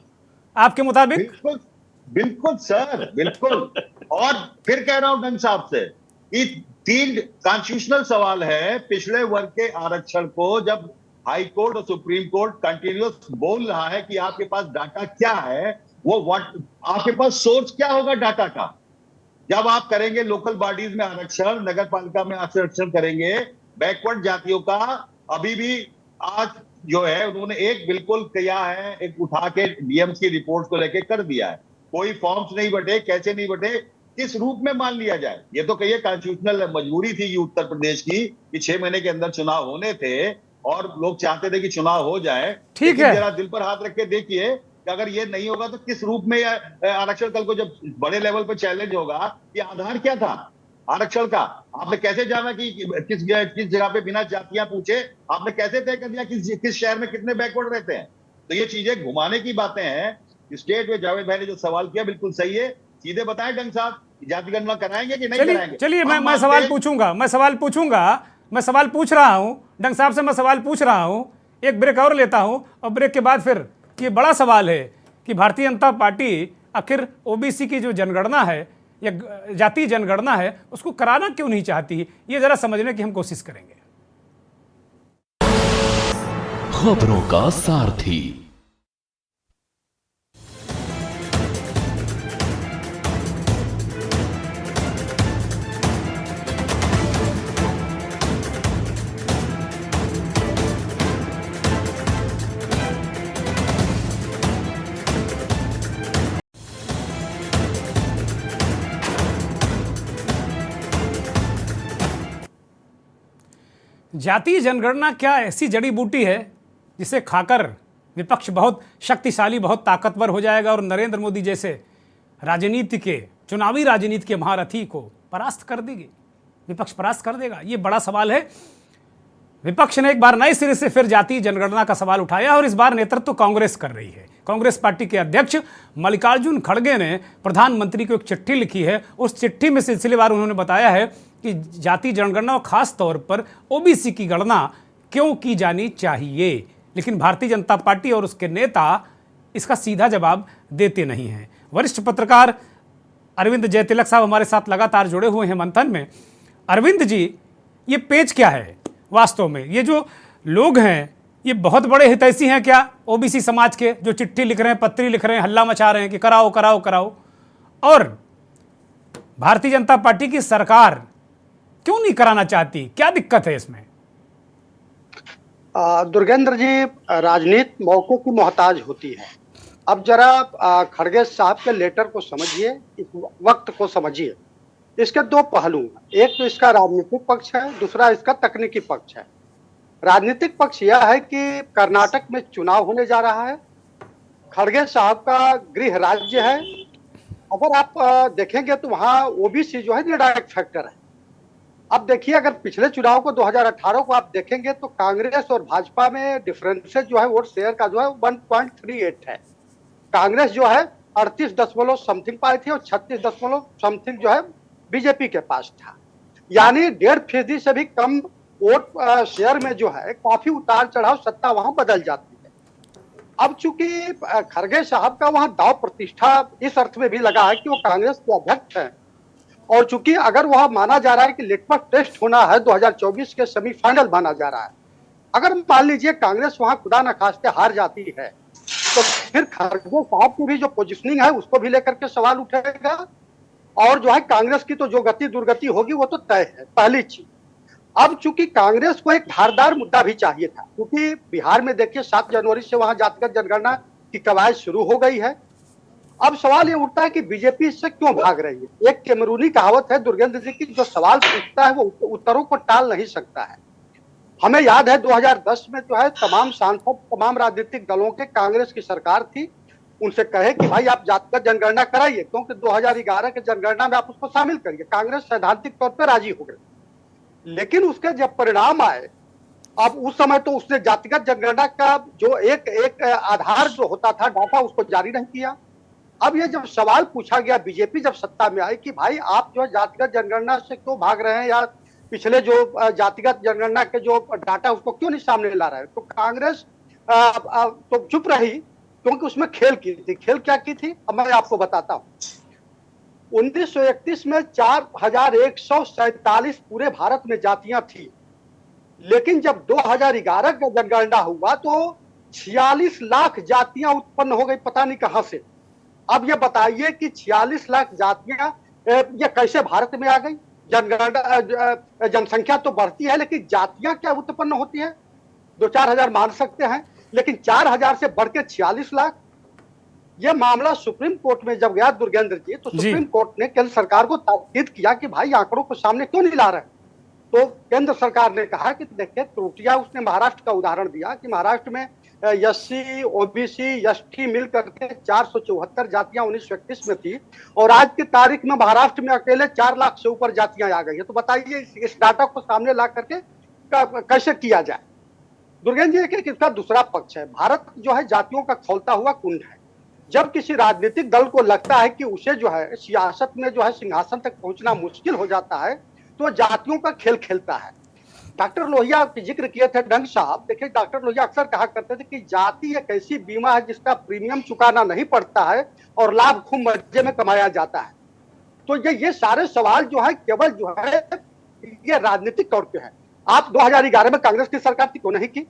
आपके मुताबिक? बिल्कुल बिल्कुल सर, बिल्कुल। और फिर कह रहा हूं ढंग साहब से कि 3 कॉन्स्टिट्यूशनल सवाल है पिछड़े वर्ग के आरक्षण को, जब हाई कोर्ट और सुप्रीम कोर्ट कंटिन्यूअस बोल रहा है कि आपके पास डाटा क्या है, वो आपके पास सोर्स क्या होगा डाटा का। जब आप करेंगे लोकल बॉडीज में आरक्षण, नगर पालिका में आरक्षण करेंगे बैकवर्ड जातियों का, अभी भी आज जो है उन्होंने एक बिल्कुल किया है, एक उठा के डीएम्स की रिपोर्ट को लेके कर दिया है। कोई फॉर्म्स नहीं बटे, कैसे नहीं बटे, किस रूप में मान लिया जाए। ये तो कहिए कॉन्स्टिट्यूशनल मजबूरी थी उत्तर प्रदेश की कि 6 महीने के अंदर चुनाव होने थे और लोग चाहते थे कि चुनाव हो जाए। ठीक है, जरा दिल पर हाथ रख के देखिए कि अगर ये नहीं होगा तो किस रूप में आरक्षण कल को जब बड़े लेवल पर चैलेंज होगा, ये आधार क्या था आरक्षण का। आपने कैसे जाना कि किस जगह पे बिना जातियां पूछे आपने कैसे तय कर दिया किस शहर में कितने बैकवर्ड रहते हैं। तो ये चीजें घुमाने की बातें हैं। स्टेट में जावेद भाई ने जो सवाल किया बिल्कुल सही है। सीधे बताएं ढंग साहब, जाति गणना कराएंगे कि नहीं कराएंगे? चलिए मैं सवाल पूछूंगा, मैं सवाल पूछ रहा हूं डंग साहब से, मैं सवाल पूछ रहा हूं। एक ब्रेक और लेता हूं और ब्रेक के बाद फिर ये बड़ा सवाल है कि भारतीय जनता पार्टी आखिर ओबीसी की जो जनगणना है या जातीय जनगणना है उसको कराना क्यों नहीं चाहती, ये जरा समझने की हम कोशिश करेंगे। खबरों का सारथी। जातीय जनगणना क्या ऐसी जड़ी बूटी है जिसे खाकर विपक्ष बहुत शक्तिशाली, बहुत ताकतवर हो जाएगा और नरेंद्र मोदी जैसे राजनीति के, चुनावी राजनीति के महारथी को परास्त कर देगी, विपक्ष परास्त कर देगा? ये बड़ा सवाल है। विपक्ष ने एक बार नए सिरे से फिर जातीय जनगणना का सवाल उठाया और इस बार नेतृत्व कांग्रेस कर रही है। कांग्रेस पार्टी के अध्यक्ष मल्लिकार्जुन खड़गे ने प्रधानमंत्री को एक चिट्ठी लिखी है। उस चिट्ठी में सिलसिलेवार उन्होंने बताया है कि जातीय जनगणना और खास तौर पर ओबीसी की गणना क्यों की जानी चाहिए, लेकिन भारतीय जनता पार्टी और उसके नेता इसका सीधा जवाब देते नहीं हैं। वरिष्ठ पत्रकार अरविंद जयतिलक साहब हमारे साथ लगातार जुड़े हुए हैं मंथन में। अरविंद जी, ये पेच क्या है वास्तव में? ये जो लोग हैं ये बहुत बड़े हितैषी हैं क्या ओबीसी समाज के, जो चिट्ठी लिख रहे हैं, पत्री लिख रहे हैं, हल्ला मचा रहे हैं कि कराओ कराओ कराओ, और भारतीय जनता पार्टी की सरकार क्यों नहीं कराना चाहती? क्या दिक्कत है इसमें? दुर्गेंद्र जी, राजनीति मौकों की मोहताज होती है। अब जरा खड़गे साहब के लेटर को समझिए, इस वक्त को समझिए। इसके 2 पहलू हैं, एक तो इसका राजनीतिक पक्ष है, दूसरा इसका तकनीकी पक्ष है। राजनीतिक पक्ष यह है कि कर्नाटक में चुनाव होने जा रहा है, खड़गे साहब का गृह राज्य है। अगर आप देखेंगे तो वहाँ ओबीसी जो है निर्णायक फैक्टर है। अब देखिए, अगर पिछले चुनाव को 2018 को आप देखेंगे तो कांग्रेस और भाजपा में डिफरेंसेस जो है वोट शेयर का जो है 1.38 है। कांग्रेस जो है 38 समथिंग पाई थी और 36 समथिंग जो है बीजेपी के पास था। यानी 1.5% से भी कम वोट शेयर में जो है काफी उतार चढ़ाव, सत्ता वहां बदल जाती है। अब चूंकि खड़गे साहब का वहां दाव प्रतिष्ठा इस अर्थ में भी लगा है कि वो कांग्रेस के अध्यक्ष हैं, और चूंकि अगर वह माना जा रहा है कि लिटमस टेस्ट होना है 2024 के सेमीफाइनल माना जा रहा है, अगर मान लीजिए कांग्रेस वहां खुदा न खास्ते हार जाती है तो फिर खड़गे साहब की भी जो पोजिशनिंग है उसको भी लेकर के सवाल उठेगा, और जो है कांग्रेस की तो जो गति दुर्गति होगी वो तो तय है, पहली चीज। अब चूंकि कांग्रेस को एक धारदार मुद्दा भी चाहिए था, क्योंकि बिहार में देखिए 7 जनवरी से वहां जातिगत जनगणना की कवायद शुरू हो गई है। अब सवाल ये उठता है कि बीजेपी इससे क्यों भाग रही है। एक कैमरूनी कहावत है दुर्गेंद्र जी की, जो सवाल पूछता है वो उत्तरों को टाल नहीं सकता है। हमें याद है 2010 में जो है तमाम सांसद तमाम राजनीतिक दलों के, कांग्रेस की सरकार थी, उनसे कहे कि भाई आप जातिगत जनगणना कराइए, क्योंकि 2011 के जनगणना में आप उसको शामिल करिए। कांग्रेस सैद्धांतिक तौर पर राजी हो गई, लेकिन उसके जब परिणाम आए, अब उस समय तो उसने जातिगत जनगणना का जो एक आधार जो होता था डाटा, उसको जारी नहीं किया। अब ये जब सवाल पूछा गया, बीजेपी जब सत्ता में आई कि भाई आप जो जातिगत जनगणना से क्यों भाग रहे हैं, या पिछले जो जातिगत जनगणना के जो डाटा उसको क्यों नहीं सामने ला रहे हैं, तो कांग्रेस तो चुप रही, क्योंकि उसमें खेल की थी। खेल क्या की थी, अब मैं आपको बताता हूं। 1931 में 4147 पूरे भारत में जातियां थी, लेकिन जब 2011 का जनगणना हुआ तो 46 लाख जातियां उत्पन्न हो गई, पता नहीं कहां से। अब ये बताइए कि 46 लाख जातियां ये कैसे भारत में आ गई? जनगणना जनसंख्या तो बढ़ती है, लेकिन जातियां क्या उत्पन्न होती है? 2-4 हजार मान सकते हैं, लेकिन 4,000 से बढ़ के 46 लाख। यह मामला सुप्रीम कोर्ट में जब गया दुर्गेंद्र जी, तो सुप्रीम कोर्ट ने केंद्र सरकार को ताकीद किया कि भाई आंकड़ों को सामने क्यों नहीं ला रहे। तो केंद्र सरकार ने कहा कि देखिए त्रुटियां, उसने महाराष्ट्र का उदाहरण दिया कि महाराष्ट्र में एससी, ओबीसी, एसटी मिल करके 474 जातियां 1931 में थी, और आज की तारीख में महाराष्ट्र में अकेले 4 लाख से ऊपर जातियां आ गई है। तो बताइए इस डाटा को सामने ला करके कैसे किया जाए। दुर्गेंद्र जी, इसका दूसरा पक्ष है, भारत जो है जातियों का खौलता हुआ कुंड है। जब किसी राजनीतिक दल को लगता है कि उसे जो है सियासत में जो है सिंहासन तक पहुंचना मुश्किल हो जाता है, तो जातियों का खेल खेलता है। डॉक्टर लोहिया के जिक्र किए थे डंग साहब, देखिए डॉक्टर लोहिया अक्सर कहा करते थे कि जाति एक ऐसी बीमा है जिसका प्रीमियम चुकाना नहीं पड़ता है और लाभ खूब मजे में कमाया जाता है। तो ये सारे सवाल जो है केवल जो है ये राजनीतिक तौर पे है। आप 2011 में कांग्रेस की सरकार थी, क्यों नहीं की?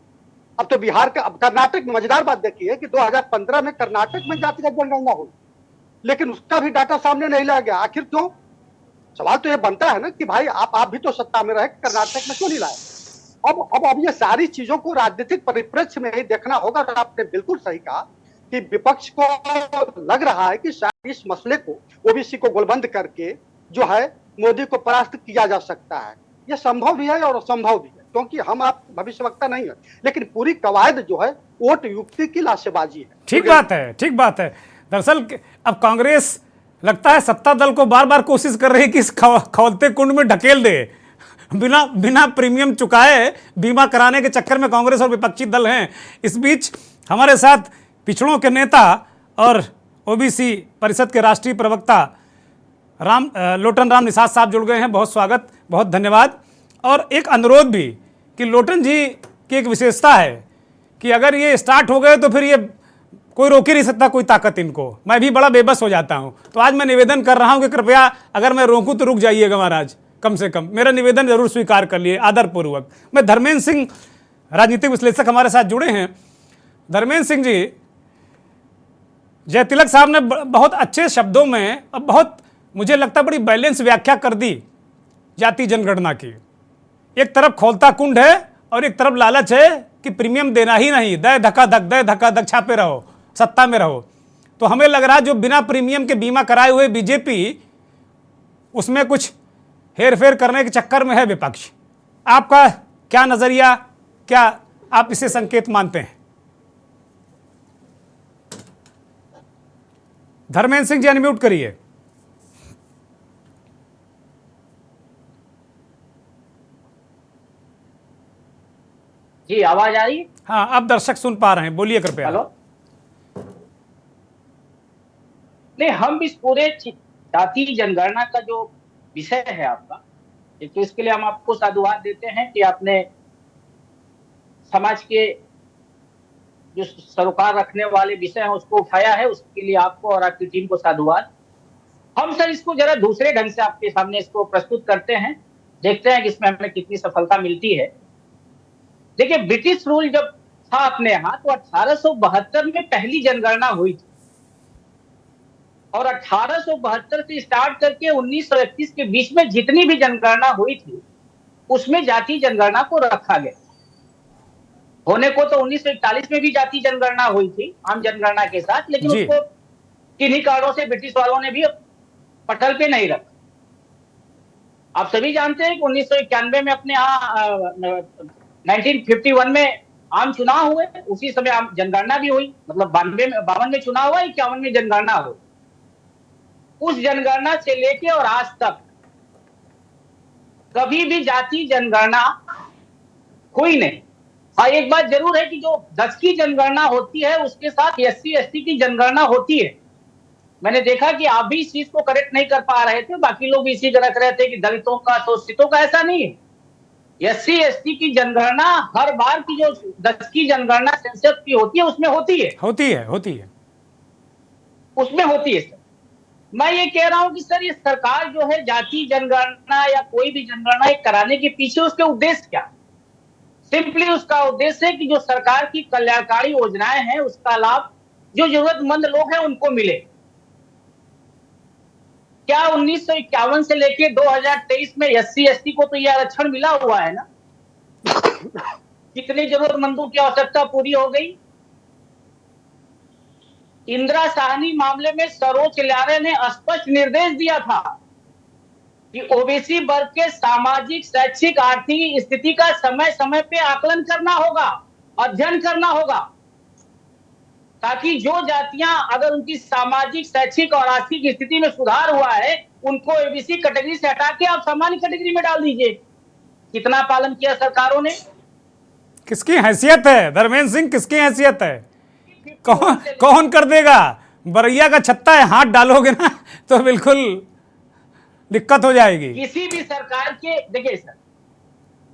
अब तो बिहार का, अब कर्नाटक में मजेदार बात देखिए कि 2015 में कर्नाटक में जातिगत जनगणना हुई, लेकिन उसका भी डाटा सामने नहीं लाया गया। आखिर क्यों? सवाल तो ये बनता है ना कि भाई आप भी तो सत्ता में रहे, कर्नाटक में क्यों नहीं लाए? अब ये सारी चीजों को राजनीतिक परिप्रेक्ष्य में ही देखना होगा। और आपने बिल्कुल सही कहा कि विपक्ष को लग रहा है कि शायद इस मसले को, ओबीसी को गोलबंद करके जो है मोदी को परास्त किया जा सकता है। यह संभव भी है और असंभव भी है, क्योंकि हम आप भविष्यवक्ता नहीं है, लेकिन पूरी कवायद जो है वोट युक्ति की लाशेबाजी है। ठीक बात है, ठीक बात है। दरअसल अब कांग्रेस लगता है सत्ता दल को बार बार कोशिश कर रही है कि इस खौलते कुंड में ढकेल दे। बिना प्रीमियम चुकाए बीमा कराने के चक्कर में कांग्रेस और विपक्षी दल हैं। इस बीच हमारे साथ पिछड़ों के नेता और ओबीसी परिषद के राष्ट्रीय प्रवक्ता लोटन राम निषाद साहब जुड़ गए हैं। बहुत स्वागत, बहुत धन्यवाद। और एक अनुरोध भी कि लोटन जी की एक विशेषता है कि अगर ये स्टार्ट हो गए तो फिर ये कोई रोक ही नहीं सकता, कोई ताकत इनको। मैं भी बड़ा बेबस हो जाता हूं, तो आज मैं निवेदन कर रहा हूं कि कृपया अगर मैं रोकूं तो रुक जाइएगा महाराज, कम से कम मेरा निवेदन जरूर स्वीकार कर लिए आदरपूर्वक। मैं धर्मेंद्र सिंह, राजनीतिक विश्लेषक हमारे साथ जुड़े हैं। धर्मेंद्र सिंह जी, जयतिलक साहब ने बहुत अच्छे शब्दों में, अब बहुत मुझे लगता है बड़ी बैलेंस व्याख्या कर दी जाति जनगणना की। एक तरफ खौलता कुंड है और एक तरफ लालच है कि प्रीमियम देना ही नहीं, दय धक्का धक छापे रहो, सत्ता में रहो। तो हमें लग रहा है जो बिना प्रीमियम के बीमा कराए हुए बीजेपी, उसमें कुछ हेरफेर करने के चक्कर में है विपक्ष। आपका क्या नजरिया, क्या आप इसे संकेत मानते हैं? धर्मेंद्र सिंह जी अनम्यूट करिए। जी आवाज आ रही है? हाँ, आप दर्शक सुन पा रहे हैं, बोलिए कृपया। हेलो। नहीं, हम इस पूरे जाति जनगणना का जो विषय है आपका, एक तो इसके लिए हम आपको साधुवाद देते हैं कि आपने समाज के जो सरोकार रखने वाले विषय हैं उसको उठाया है, उसके लिए आपको और आपकी टीम को साधुवाद। हम सर इसको जरा दूसरे ढंग से आपके सामने इसको प्रस्तुत करते हैं, देखते हैं कि इसमें हमें कितनी सफलता मिलती है। देखिए, ब्रिटिश रूल जब था अपने यहाँ तो 1872 में पहली जनगणना हुई थी, और 1872 से स्टार्ट करके 1931 के बीच में जितनी भी जनगणना हुई थी उसमें जाति जनगणना को रखा गया। होने को तो 1941 में भी जाति जनगणना हुई थी आम जनगणना के साथ, लेकिन उसको किन्हीं कारणों से ब्रिटिश वालों ने भी पटल पे नहीं रखा। आप सभी जानते हैं कि 1991 में अपने यहाँ 1951 में आम चुनाव हुए, उसी समय आम जनगणना भी हुई, मतलब 52 में चुनाव हुआ, 51 में जनगणना हुई। उस जनगणना से लेके और आज तक कभी भी जाति जनगणना हुई नहीं। हाँ, एक बात जरूर है कि जो 10 की जनगणना होती है उसके साथ SC ST की जनगणना होती है। मैंने देखा कि आप भी इस चीज को करेक्ट नहीं कर पा रहे थे, बाकी लोग इसी तरह रख रहे थे कि दलितों का, शोषितों का, ऐसा नहीं है। SC ST की जनगणना हर बार की जो 10 की जनगणना सेंसस की होती है उसमें होती है उसमें होती है। सर, मैं ये कह रहा हूं कि सर ये सरकार जो है जाति जनगणना या कोई भी जनगणना कराने के पीछे उसके उद्देश्य क्या? सिंपली उसका उद्देश्य है कि जो सरकार की कल्याणकारी योजनाएं हैं उसका लाभ जो जरूरतमंद लोग हैं उनको मिले। क्या 1951 से लेके 2023 में SC ST को तो यह आरक्षण मिला हुआ है ना? कितने जरूरतमंदों की आवश्यकता पूरी हो गई? इंदिरा साहनी मामले में सर्वोच्च न्यायालय ने स्पष्ट निर्देश दिया था कि OBC वर्ग के सामाजिक, शैक्षिक, आर्थिक स्थिति का समय समय पे आकलन करना होगा, अध्ययन करना होगा, ताकि जो जातियां अगर उनकी सामाजिक, शैक्षिक और आर्थिक स्थिति में सुधार हुआ है उनको ABC कैटेगरी से हटा के आप सामान्य कैटेगरी में डाल दीजिए। कितना पालन किया सरकारों ने? किसकी हैसियत है धर्मेंद्र सिंह, किसकी हैसियत है? कौन कर देगा? बरैया का छत्ता है, हाथ डालोगे ना तो बिल्कुल दिक्कत हो जाएगी। किसी भी सरकार के, देखिए सर,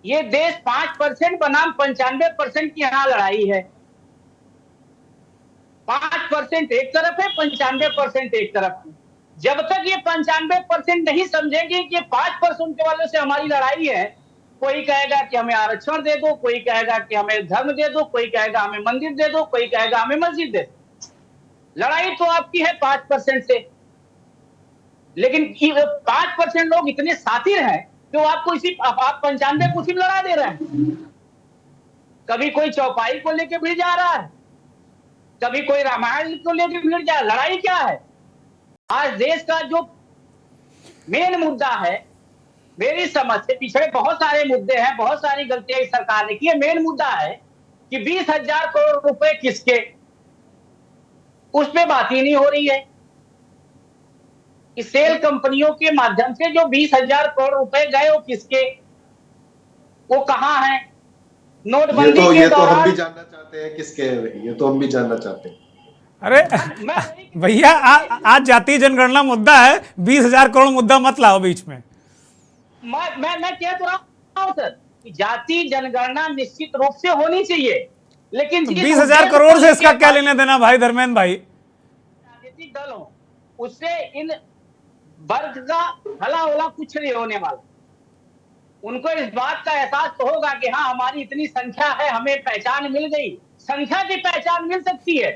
ये देश 5% बनाम 95% की यहाँ लड़ाई है। 5% एक तरफ है, 95% एक तरफ है। जब तक ये 95% नहीं समझेंगे कि 5% के वालों से हमारी लड़ाई है, कोई कहेगा कि हमें आरक्षण दे दो, कोई कहेगा कि हमें धर्म दे दो, कोई कहेगा हमें मंदिर दे दो, कोई कहेगा हमें मस्जिद दे दो। लड़ाई तो आपकी है 5% से, लेकिन 5% लोग इतने सातिर हैं कि वो आपको आप 95 को सिर्फ लड़ा दे रहे हैं। कभी कोई चौपाई को लेके भिड़ जा रहा है, कभी कोई रामायण को लेके भिड़ जा। लड़ाई क्या है? आज देश का जो मेन मुद्दा है, मेरी समझ से पिछड़े बहुत सारे मुद्दे हैं, बहुत सारी गलतियां इस सरकार ने की है। मेन मुद्दा है कि 20,000 करोड़ रुपए किसके, उस पे बात ही नहीं हो रही है। इस सेल कंपनियों के माध्यम से जो 20,000 करोड़ रुपए गए वो किसके, वो कहां है? नोटबंदी ये के तो हम दौरान भी जानना चाहते हैं किसके हैं, ये तो हम भी जानना चाहते हैं। अरे भैया आज जातीय जनगणना मुद्दा है, 20,000 करोड़ मुद्दा मत लाओ बीच में। मैं कह तो रहा हूं सर कि जाति जनगणना निश्चित रूप से होनी चाहिए, लेकिन 20,000 करोड़ से इसका क्या लेना देना भाई धर्मेंद्र भाई? राजनीतिक दल हो, उससे इन वर्ग का भला होला कुछ नहीं होने वाला। उनको इस बात का एहसास तो होगा कि हाँ हमारी इतनी संख्या है, हमें पहचान मिल गई। संख्या की पहचान मिल सकती है,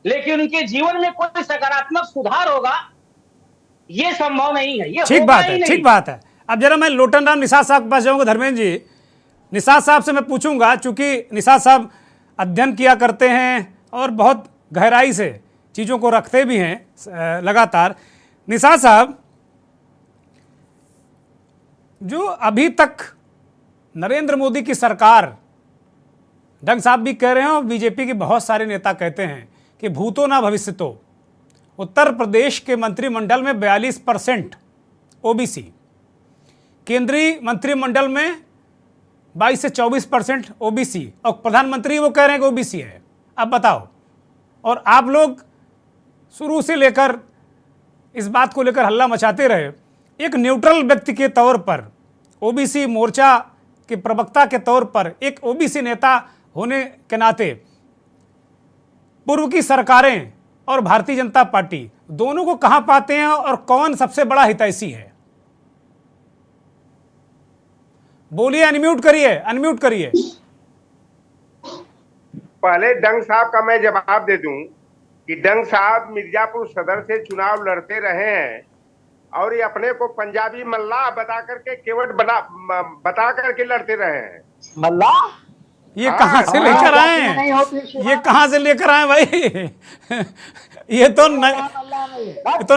लेकिन उनके जीवन में कोई सकारात्मक सुधार होगा ये संभव नहीं है। ये ठीक बात है। अब जरा मैं लोटन राम निषाद साहब के पास जाऊंगा। धर्मेंद्र जी, निषाद साहब से मैं पूछूंगा, चूंकि निषाद साहब अध्ययन किया करते हैं और बहुत गहराई से चीज़ों को रखते भी हैं लगातार। निषाद साहब, जो अभी तक नरेंद्र मोदी की सरकार, डंग साहब भी कह रहे हैं और बीजेपी के बहुत सारे नेता कहते हैं कि भूतो ना भविष्यतो, उत्तर प्रदेश के मंत्रिमंडल में 42% OBC, केंद्रीय मंत्रिमंडल में 22 से 24% OBC, और प्रधानमंत्री वो कह रहे हैं कि OBC है। अब बताओ, और आप लोग शुरू से लेकर इस बात को लेकर हल्ला मचाते रहे। एक न्यूट्रल व्यक्ति के तौर पर, OBC मोर्चा के प्रवक्ता के तौर पर, एक OBC नेता होने के नाते, पूर्व की सरकारें और भारतीय जनता पार्टी दोनों को कहां पाते हैं और कौन सबसे बड़ा हितैषी है? बोलिए, अनम्यूट करिए। पहले डंग साहब का मैं जवाब दे दूं कि डंग साहब मिर्जापुर सदर से चुनाव लड़ते रहे हैं और ये अपने को पंजाबी मल्लाह बता करके केवट बता करके लड़ते रहे हैं। मल्लाह ये कहां से लेकर आए हैं? ये कहां से लेकर आए भाई? ये तो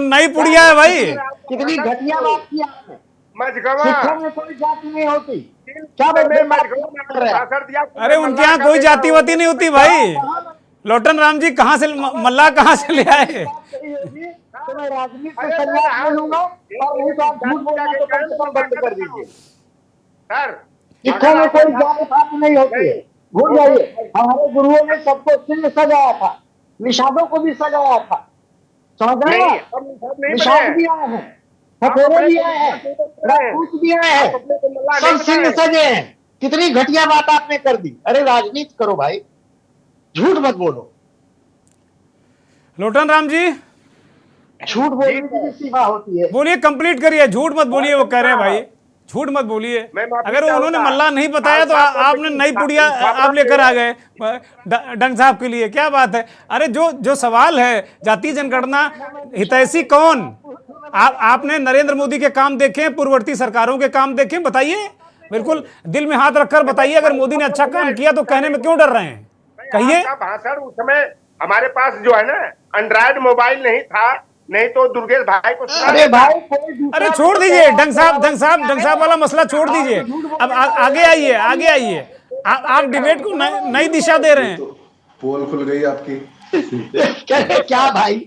नई पुड़िया है भाई। कितनी घटिया बात की आपने। मजगवा शिक्षा में कोई जाति नहीं होती। क्या मैं कर रहे हैं? भाषण दिया। अरे उनके यहाँ कोई जातिवादी नहीं होती भाई। लोटन राम जी कहाँ से मल्लाह कहाँ से ले आए? तो मैं राजनीति से संन्यास ले लूंगा, और नहीं तो आप झूठ बोलना तो कम से कम बंद कर दीजिए। सर सिखों में कोई जाति पाति नहीं होती है, भूल जाइए। हमारे गुरुओं ने सबको सिंह सजाया था, निषादों को भी सजाया था, समझ रहे नहीं, हैं? हम नहीं निषाद बने। भी आए हैं, हथौड़े भी आए हैं, राजपूत भी आए हैं, सब सिंह सजे हैं। कितनी घटिया बात आपने कर दी। अरे राजनीति करो भाई, झूठ मत बोलो। लोटन राम जी झूठ बोलने की भी सीमा होती है। बोलिए, कंप्लीट करिए, झूठ मत बोलिए। वो कह रहे हैं भाई झूठ मत बोलिए। मैं माफी अगर उन्होंने चाहूंगा। मल्लाह नहीं बताया तो आपने नई पुड़िया आप लेकर आ गए डंग साहब के लिए। क्या बात है? अरे जो सवाल है जातीय जनगणना हितैषी कौन? आपने नरेंद्र मोदी के काम देखे, पूर्ववर्ती सरकारों के काम देखे, बताइए, बिल्कुल दिल में हाथ रखकर बताइए। अगर मोदी ने अच्छा काम किया तो कहने में क्यों डर रहे हैं? कहिए। आपका भाषण उस समय हमारे पास जो है ना एंड्रॉइड मोबाइल नहीं था, नहीं तो दुर्गेश भाई को सुना अरे भाई कोई दूसरा अरे छोड़ दीजिए डंग साहब वाला मसला छोड़ दीजिए। अब आगे आइए। आप डिबेट को नई दिशा दे रहे हैं। पोल खुल गई आपकी। क्या भाई,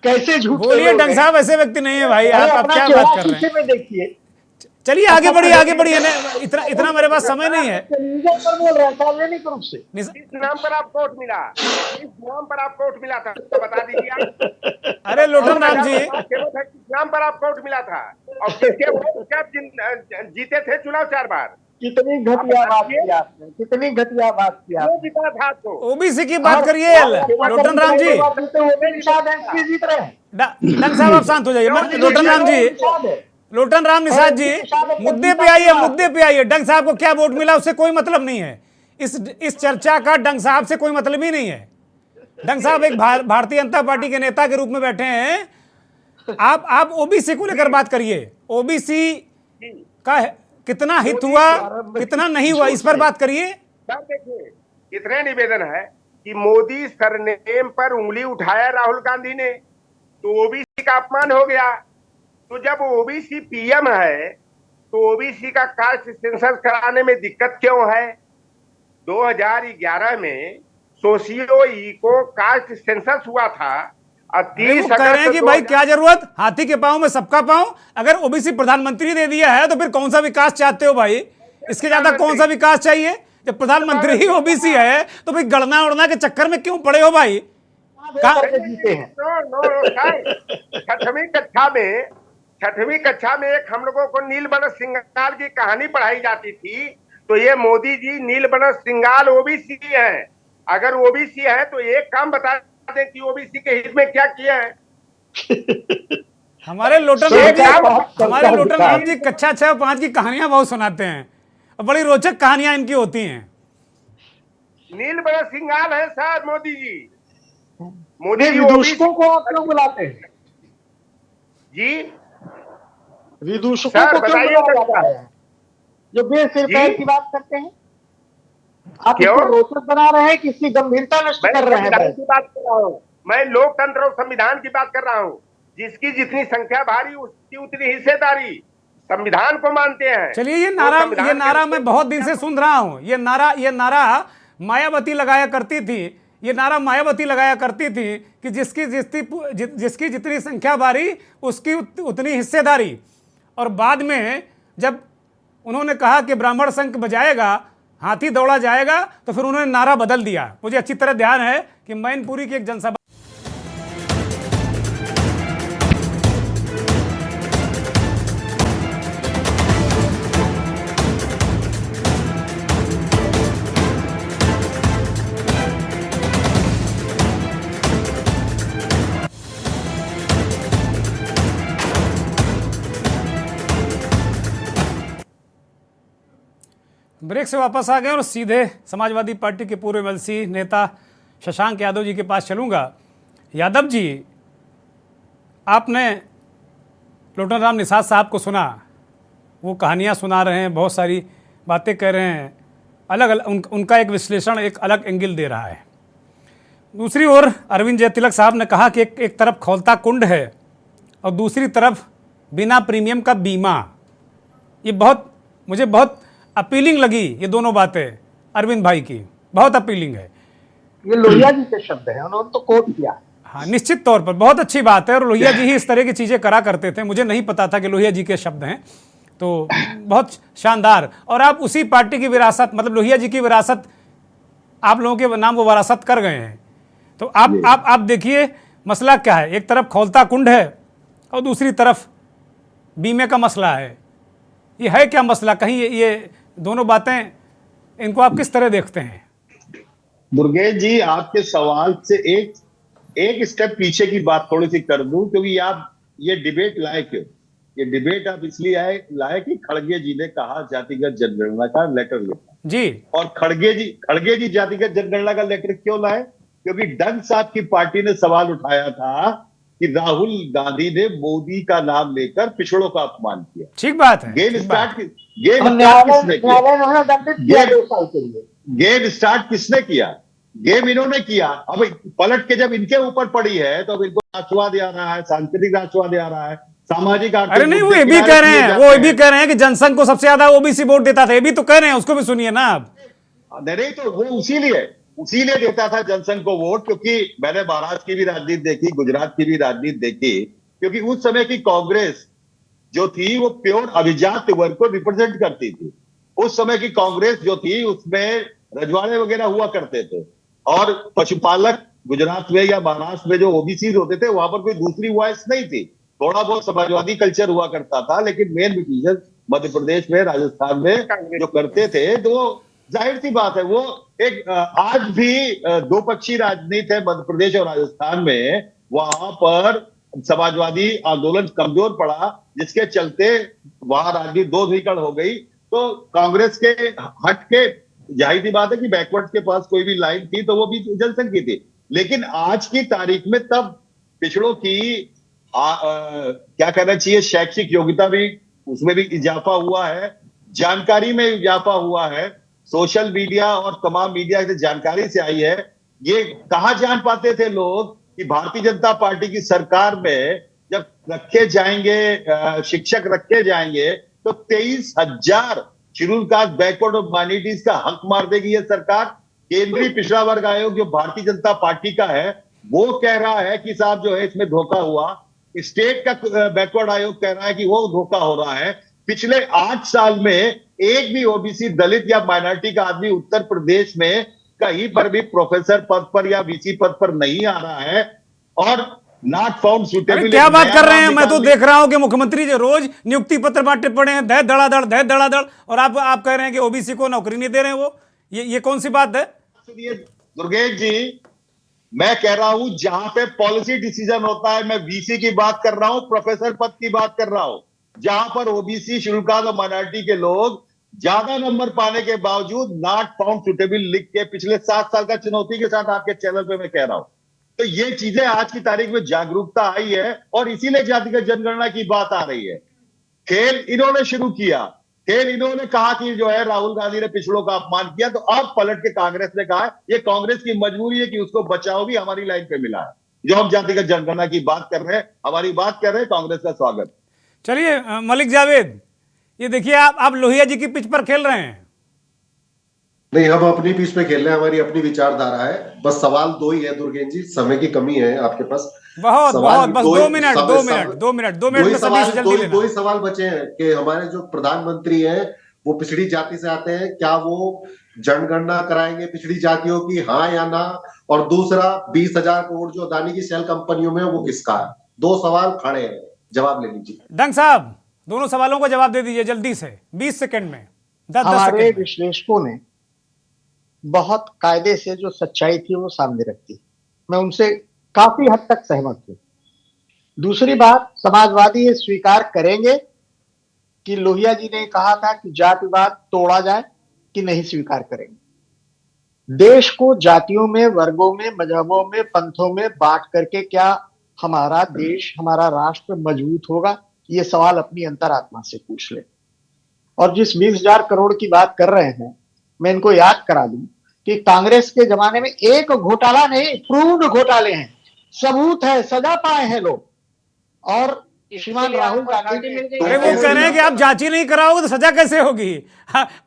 कैसे झूठ बोलिए डंग साहब ऐसे व्यक्ति नहीं है भाई। आप क्या बात कर रहे हैं? में देखिए, चलिए आगे बढ़िए। इतना मेरे पास समय नहीं है। टेलीविजन पर बोल रहे हैं सार्वजनिक रूप से। इस नाम पर आपको वोट मिला, इस नाम पर आपको वोट मिला था, तो बता दीजिए आप। अरे लोटन राम जी, किस नाम पर आपको वोट मिला था और किसके वोट कब जीते थे चुनाव 4 बार? कितनी घटिया बात की आपने, कितनी घटिया बात की क्यों आपने। जीता था आपको? ओबीसी की बात करिए लोटन राम जी। निषाद एमपी जीत रहे हैं। डंग साहब आप शांत हो जाइए। लोटन राम जी, लोटन राम निषाद जी, मुद्दे पे आइए। डंग साहब को क्या वोट मिला उससे कोई मतलब नहीं है। इस चर्चा का डंग साहब से कोई मतलब ही नहीं है। डंग साहब एक भारतीय जनता पार्टी के नेता के रूप में बैठे हैं। आप ओबीसी को लेकर बात करिए। ओबीसी का कितना हित हुआ, कितना नहीं हुआ, इस पर बात करिए। सर देखिए, इतने निवेदन है कि मोदी सरनेम पर उंगली उठाया राहुल गांधी ने, तो ओबीसी का अपमान हो गया। तो जब ओबीसी पीएम है तो ओबीसी का कास्ट सेंसस कराने में दिक्कत क्यों है? 2011 में सोशियो इको कास्ट सेंसस हुआ था और 30 कह रहे हैं कि भाई क्या जरूरत, हाथी के पांव में सबका पांव। अगर ओबीसी प्रधानमंत्री दे दिया है तो फिर कौन सा विकास चाहते हो भाई? इसके ज्यादा कौन सा विकास चाहिए? जब प्रधानमंत्री ही ओबीसी है तो फिर गणना उड़ना के चक्कर में क्यों पड़े हो भाई? जीते हैं। छठवीं कक्षा में एक हम लोगों को नीलबरस सिंगाल की कहानी पढ़ाई जाती थी, तो ये मोदी जी नीलबरस सिंगाल ओबीसी है। अगर ओबीसी है तो एक काम बता दें कि ओबीसी के हित में क्या किया है। हमारे लोटन राम जी कक्षा 6 और 5 की कहानियां बहुत सुनाते हैं और बड़ी रोचक कहानियां इनकी होती हैं। नीलबरस सिंगाल है सर मोदी जी। मोदी जी विदूषकों को आप क्यों बुलाते हैं जी? विदूषकों को क्यों बुलाया जाता है जो बेसिर पैर की बात करते हैं? आप क्यों रोचक बना रहे हैं, किसकी गंभीरता नष्ट कर रहे हैं? की बात कर रहा हूँ मैं, लोकतंत्र और संविधान की बात कर रहा हूँ। जिसकी जितनी संख्या भारी उसकी उतनी हिस्सेदारी, संविधान को मानते हैं। चलिए ये नारा मैं बहुत दिन से सुन रहा हूँ। ये नारा मायावती लगाया करती थी कि जिसकी जितनी संख्या भारी उसकी उतनी हिस्सेदारी। और बाद में जब उन्होंने कहा कि ब्राह्मण शंख बजाएगा, हाथी दौड़ा जाएगा, तो फिर उन्होंने नारा बदल दिया। मुझे अच्छी तरह ध्यान है कि मैनपुरी की एक जनसभा ब्रेक से वापस आ गए और सीधे समाजवादी पार्टी के पूर्व एमएलसी नेता शशांक यादव जी के पास चलूँगा। यादव जी, आपने लोटन राम निषाद साहब को सुना, वो कहानियाँ सुना रहे हैं, बहुत सारी बातें कह रहे हैं, अलग अलग उनका एक विश्लेषण एक अलग एंगल दे रहा है। दूसरी ओर अरविंद जयतिलक साहब ने कहा कि एक तरफ खौलता कुंड है और दूसरी तरफ बिना प्रीमियम का बीमा। ये मुझे बहुत अपीलिंग लगी ये दोनों बातें अरविंद भाई की, बहुत अपीलिंग है। ये लोहिया जी के शब्द हैं, उन्होंने तो कोट किया। हाँ, निश्चित तौर पर बहुत अच्छी बात है, और लोहिया जी ही इस तरह की चीजें करा करते थे, मुझे नहीं पता था कि लोहिया जी के शब्द हैं, तो बहुत शानदार। और आप उसी पार्टी की विरासत, मतलब लोहिया जी की विरासत आप लोगों के नाम वो विरासत कर गए हैं। तो आप देखिए मसला क्या है, एक तरफ खौलता कुंड है और दूसरी तरफ बीमे का मसला है। ये है क्या मसला? कहीं ये दोनों बातें, इनको आप किस तरह देखते हैं? दुर्गेश जी, आपके सवाल से एक स्टेप पीछे की बात थोड़ी सी कर दूं, क्योंकि आप ये डिबेट लाए क्यों? ये डिबेट आप इसलिए लाए कि खड़गे जी ने कहा जातिगत जनगणना का लेटर लिखा जी। और खड़गे जी जातिगत जनगणना का लेटर क्यों लाए? क्योंकि डंग साहब की पार्टी ने सवाल उठाया था कि राहुल गांधी ने मोदी का नाम लेकर पिछड़ों का अपमान किया। ठीक बात है। गेम स्टार्ट किसने किया? गेम इन्होंने किया। अब पलट के जब इनके ऊपर पड़ी है तो अब इनको राष्ट्रवाद आ रहा है, सांस्कृतिक राष्ट्रवाद आ रहा है, सामाजिक आर्थिक। अरे नहीं, वो ये भी कह रहे हैं, वो ये भी कह रहे हैं कि जनसंघ को सबसे ज्यादा ओबीसी वोट देता था, ये भी तो कह रहे हैं, उसको भी सुनिए ना आप। नहीं तो वो उसीलिए देता था जनसंघ को वोट, क्योंकि मैंने महाराष्ट्र की भी राजनीति देखी, गुजरात की भी राजनीति देखी, क्योंकि उस समय की कांग्रेस जो थी वो प्योर अभिजात वर्ग को रिप्रेजेंट करती थी। उस समय की कांग्रेस जो थी उसमें रजवाड़े वगैरह हुआ करते थे, और पशुपालक गुजरात में या महाराष्ट्र में जो ओबीसी होते थे वहां पर कोई दूसरी वॉइस नहीं थी। थोड़ा बहुत समाजवादी कल्चर हुआ करता था, लेकिन मेन डिसीजन मध्य प्रदेश में, राजस्थान में जो करते थे, तो जाहिर सी बात है वो एक आज भी दो पक्षी राजनीति है मध्य प्रदेश और राजस्थान में। वहां पर समाजवादी आंदोलन कमजोर पड़ा, जिसके चलते वहां राजनीति दो धिकड़ हो गई। तो कांग्रेस के हट के जाहिर सी बात है कि बैकवर्ड के पास कोई भी लाइन थी तो वो भी जनसंघ की थी। लेकिन आज की तारीख में तब पिछड़ों की क्या कहना चाहिए, शैक्षिक योग्यता भी, उसमें भी इजाफा हुआ है, जानकारी में इजाफा हुआ है, सोशल मीडिया और तमाम मीडिया से जानकारी से आई है। ये कहाँ जान पाते थे लोग कि भारतीय जनता पार्टी की सरकार में जब रखे जाएंगे शिक्षक रखे जाएंगे तो 23,000 शेड्यूल कास्ट, बैकवर्ड और माइनॉरिटीज का हक मार देगी ये सरकार। केंद्रीय पिछड़ा वर्ग आयोग जो भारतीय जनता पार्टी का है वो कह रहा है कि साहब जो है इसमें धोखा हुआ। स्टेट का बैकवर्ड आयोग कह रहा है कि वो धोखा हो रहा है। पिछले 8 साल में एक भी ओबीसी, दलित या माइनॉरिटी का आदमी उत्तर प्रदेश में कहीं पर भी प्रोफेसर पद पर या वीसी पद पर नहीं आ रहा है, और नॉट फाउंड सुटेबल। क्या बात कर रहे हैं? मैं तो देख रहा हूं कि मुख्यमंत्री जो रोज नियुक्ति पत्र बांटे पड़े हैं, दह धड़ाधड़, और आप कह रहे हैं कि ओबीसी को नौकरी नहीं दे रहे हैं। वो ये कौन सी बात है? दुर्गेश जी, मैं कह रहा हूं जहां पे पॉलिसी डिसीजन होता है, मैं वीसी की बात कर रहा हूं, प्रोफेसर पद की बात कर रहा हूं, जहां पर ओबीसी, शेड्यूल कास्ट और माइनॉरिटी के लोग ज्यादा नंबर पाने के बावजूद नॉट फाउंड सुटेबल लिख के पिछले 7 साल का चुनौती के साथ आपके चैनल पे मैं कह रहा हूं। तो ये चीजें आज की तारीख में जागरूकता आई है, और इसीलिए जातिगत जनगणना की बात आ रही है। खेल इन्होंने शुरू किया, खेल इन्होंने कहा कि जो है राहुल गांधी ने पिछड़ों का अपमान किया, तो अब पलट के कांग्रेस ने कहा ये कांग्रेस की मजबूरी है कि उसको बचाओ भी हमारी लाइन पे मिला है। जो हम जातिगत जनगणना की बात कर रहे हैं, हमारी बात कर रहे हैं, कांग्रेस का स्वागत। चलिए मलिक जावेद, ये देखिए आप लोहिया जी की पिच पर खेल रहे हैं। नहीं, हम अपनी पिच पे खेल रहे हैं, हमारी अपनी विचारधारा है। बस सवाल 2 ही है दुर्गेश जी, समय की कमी है आपके पास। बहुत बस 2 मिनट में सभी से जल्दी लेना। 2 ही सवाल बचे हैं कि हमारे जो प्रधानमंत्री हैं वो पिछड़ी जाति से आते हैं, क्या वो जनगणना कराएंगे पिछड़ी जातियों की, हाँ या ना? और दूसरा 20,000 करोड़ जो अदानी की सेल कंपनियों में वो किसका है? 2 सवाल खड़े हैं, जवाब ले लीजिए। डंग साहब, दोनों सवालों का जवाब दे दीजिए जल्दी से, 20 सेकंड में, 10 हमारे सेकंड में। विश्लेषकों ने बहुत कायदे से जो सच्चाई थी वो सामने रखी, मैं उनसे काफी हद तक सहमत हूं। दूसरी बात, समाजवादी ये स्वीकार करेंगे कि लोहिया जी ने कहा था कि जातिवाद तोड़ा जाए, कि नहीं स्वीकार करेंगे? देश को जातियों में, वर्गों में, मजहबों में, पंथों में बांट करके क्या हमारा देश, हमारा राष्ट्र मजबूत होगा? ये सवाल अपनी अंतरात्मा से पूछ ले। और जिस 20,000 करोड़ की बात कर रहे हैं, मैं इनको याद करा दूं कि कांग्रेस के जमाने में एक घोटाला नहीं, प्रूव्ड घोटाले हैं, सबूत है, सजा पाए हैं लोग। और श्रीमान लिए राहुल आपको गांधी एनआरटी ने मिल गई अरे है। वो कह रहे हैं कि आप जांच ही नहीं कराओगे तो सजा कैसे होगी?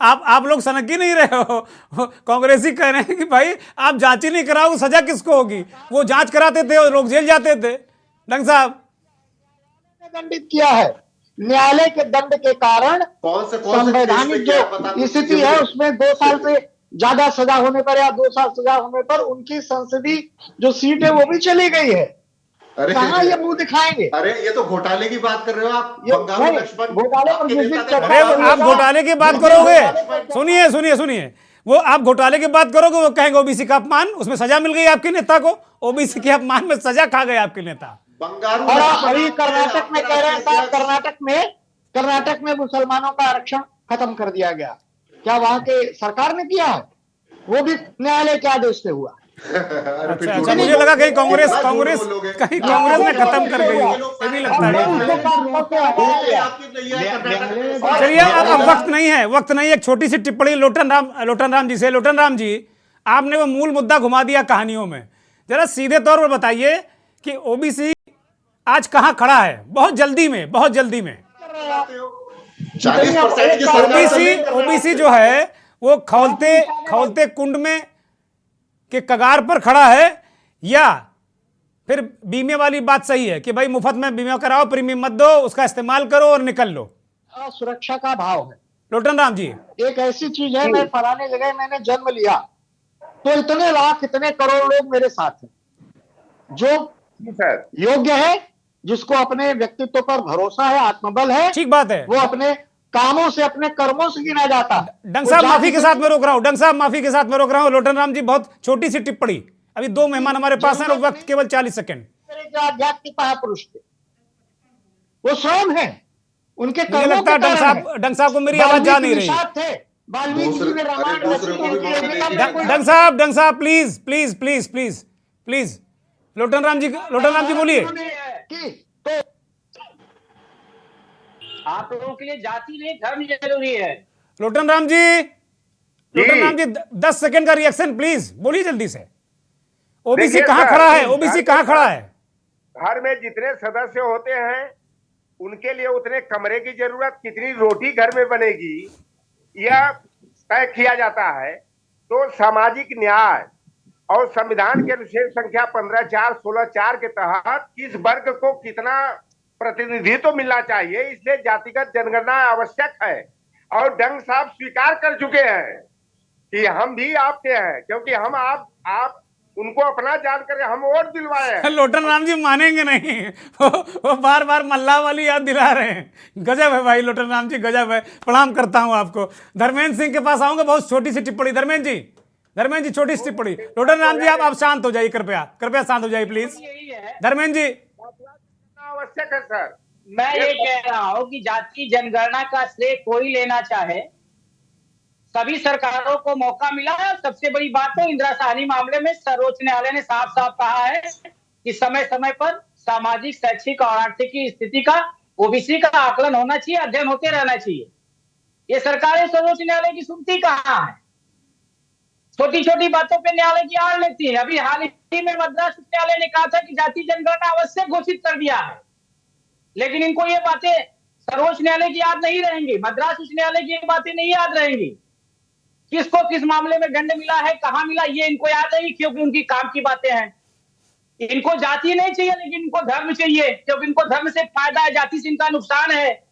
आप लोग सनक ही नहीं रहे हो। कांग्रेसी कह रहे हैं कि भाई आप जांच ही नहीं कराओगे सजा किसको होगी? वो जांच कराते थे और लोग जेल जाते थे। डंग साहब, दंडित किया है। न्यायालय के दंड के कारण कौन से केस संवैधानिक में क्या है बता जो दो स्थिति दीजिए है मुझे। उसमें 2 साल से ज्यादा सजा होने पर या 2 साल सजा होने पर उनकी संसदीय जो सीट है वो भी चली गई है। अरे कहाँ ये मुंह दिखाएंगे? अरे ये तो घोटाले की बात कर रहे हो आप। ये बंगारू नहीं, लक्ष्मण घोटाले पर आपके जिस नेता दिन थे, चर्चा अरे बंगारू आप घोटाले की बात करोगे, सुनिए सुनिए सुनिए, वो आप घोटाले की बात करोगे वो कहेंगे ओबीसी का अपमान, उसमें सजा मिल गई आपके नेता को। ओबीसी के अपमान में सजा खा गए आपके नेता। बंगारू और लक्ष्मण अभी आपके कर्नाटक में कह रहे हैं साहब, अध्यक्ष। कर्नाटक में मुसलमानों का आरक्षण खत्म कर दिया गया। क्या वहां के सरकार ने किया है? वो भी न्यायालय के आदेश से हुआ। अरे फिर अच्छा झूठ अच्छा, मुझे बोलो। लगा कहीं कांग्रेस कितना झूठ कांग्रेस बोलोगे? कहीं कांग्रेस ने खत्म कर गई हो, ये लोग ये भी सारे लगता है। आपकी नहीं है कर्नाटक में। चलिए अब वक्त नहीं है, वक्त नहीं है। एक छोटी सी टिप्पणी लोटन राम जी से। लोटन राम जी, आपने वो मूल मुद्दा घुमा दिया कहानियों में। जरा सीधे तौर पर बताइए कि ओबीसी आज कहां खड़ा है? बहुत जल्दी में 40% की सरकार ओबीसी जो है वो खौलते कुंड में के कगार पर खड़ा है, या फिर बीमे वाली बात सही है कि भाई मुफ्त में बीमा कराओ, प्रीमियम मत दो, उसका इस्तेमाल करो और निकल लो? सुरक्षा का भाव है। लोटन राम जी, एक ऐसी चीज है, मैं फलाने जगह मैंने जन्म लिया तो इतने लाख इतने करोड़ लोग मेरे साथ हैं जो सर योग्य है, जिसको अपने व्यक्तित्व पर भरोसा है, आत्मबल है, ठीक बात है। वो अपने कामों से अपने कर्मों से गिना जाता है। डंग साहब माफी के साथ मैं रोक रहा हूं, डंग साहब माफी के साथ मैं रोक रहा हूं। लोटन राम जी, बहुत छोटी सी टिप्पणी, अभी 2 मेहमान हमारे पास हैं और वक्त केवल 40 सेकंड। जो आध्यात्मिक महापुरुष थे वो स्वयं है, उनके मुझे कर्मों लगता है के कारण है। डंग साहब को मेरी आवाज जा नहीं रही। वाल्मीकि थे, वाल्मीकि जी ने रामायण अरे रची, दूसरे को भी उनकी मौका योग्यता दीजिए। में कोई- डंग साहब please please please please please. Lotan Ram ji बोलिए। कि तो आप लोगों के लिए जाति नहीं धर्म जरूरी है। लोटन राम जी 10 सेकंड का रिएक्शन प्लीज, बोलिए जल्दी से। ओबीसी देखिए कहां सर, खड़ा है? ओबीसी कहां खड़ा है? घर में जितने सदस्य होते हैं उनके लिए उतने कमरे की जरूरत, कितनी रोटी घर में बनेगी, यह तय किया जाता है। तो सामाजिक न्याय और संविधान के अनुच्छेद संख्या 15(4)(16)(4) के तहत किस वर्ग को कितना प्रतिनिधित्व मिलना चाहिए, इसलिए जातिगत जनगणना आवश्यक है। और डंग साहब स्वीकार कर चुके हैं कि हम भी आपके हैं, क्योंकि हम आप उनको अपना जानकर हम वोट दिलवाए हैं। लोटन राम जी मानेंगे नहीं, वो बार बार मल्ला वाली याद दिला रहे हैं। गजब है भाई लोटन राम जी, गजब है। प्रणाम करता हूं आपको। धर्मेंद्र सिंह के पास आऊंगा, बहुत छोटी सी टिप्पणी। धर्मेंद्र जी छोटी सी टिप्पणी। लोटन राम जी आप शांत हो जाइए, कृपया शांत हो जाइए प्लीज। यही है, धर्मेंद्र जी, आवश्यक है सर। मैं ये कह रहा हूं कि जाति जनगणना का श्रेय कोई लेना चाहे, सभी सरकारों को मौका मिला है। सबसे बड़ी बात तो इंदिरा साहनी मामले में सर्वोच्च न्यायालय ने साफ साफ कहा है कि समय समय पर सामाजिक, शैक्षिक और आर्थिक स्थिति का, ओबीसी का आकलन होना चाहिए, अध्ययन होते रहना चाहिए। ये सरकारें सर्वोच्च न्यायालय की सुनती कहाँ है? छोटी छोटी बातों पे न्यायालय की आड़ लेती है। अभी हाल ही में मद्रास उच्च न्यायालय ने कहा था कि जाति जनगणना आवश्यक घोषित कर दिया है, लेकिन इनको ये बातें सर्वोच्च न्यायालय की याद नहीं रहेंगी, मद्रास उच्च न्यायालय की ये बातें नहीं याद रहेंगी। किसको किस मामले में दंड मिला है, कहां मिला, ये इनको याद नहीं, क्योंकि उनकी काम की बातें हैं। इनको जाति नहीं चाहिए, लेकिन इनको धर्म चाहिए, क्योंकि इनको धर्म से फायदा है, जाति से इनका नुकसान है।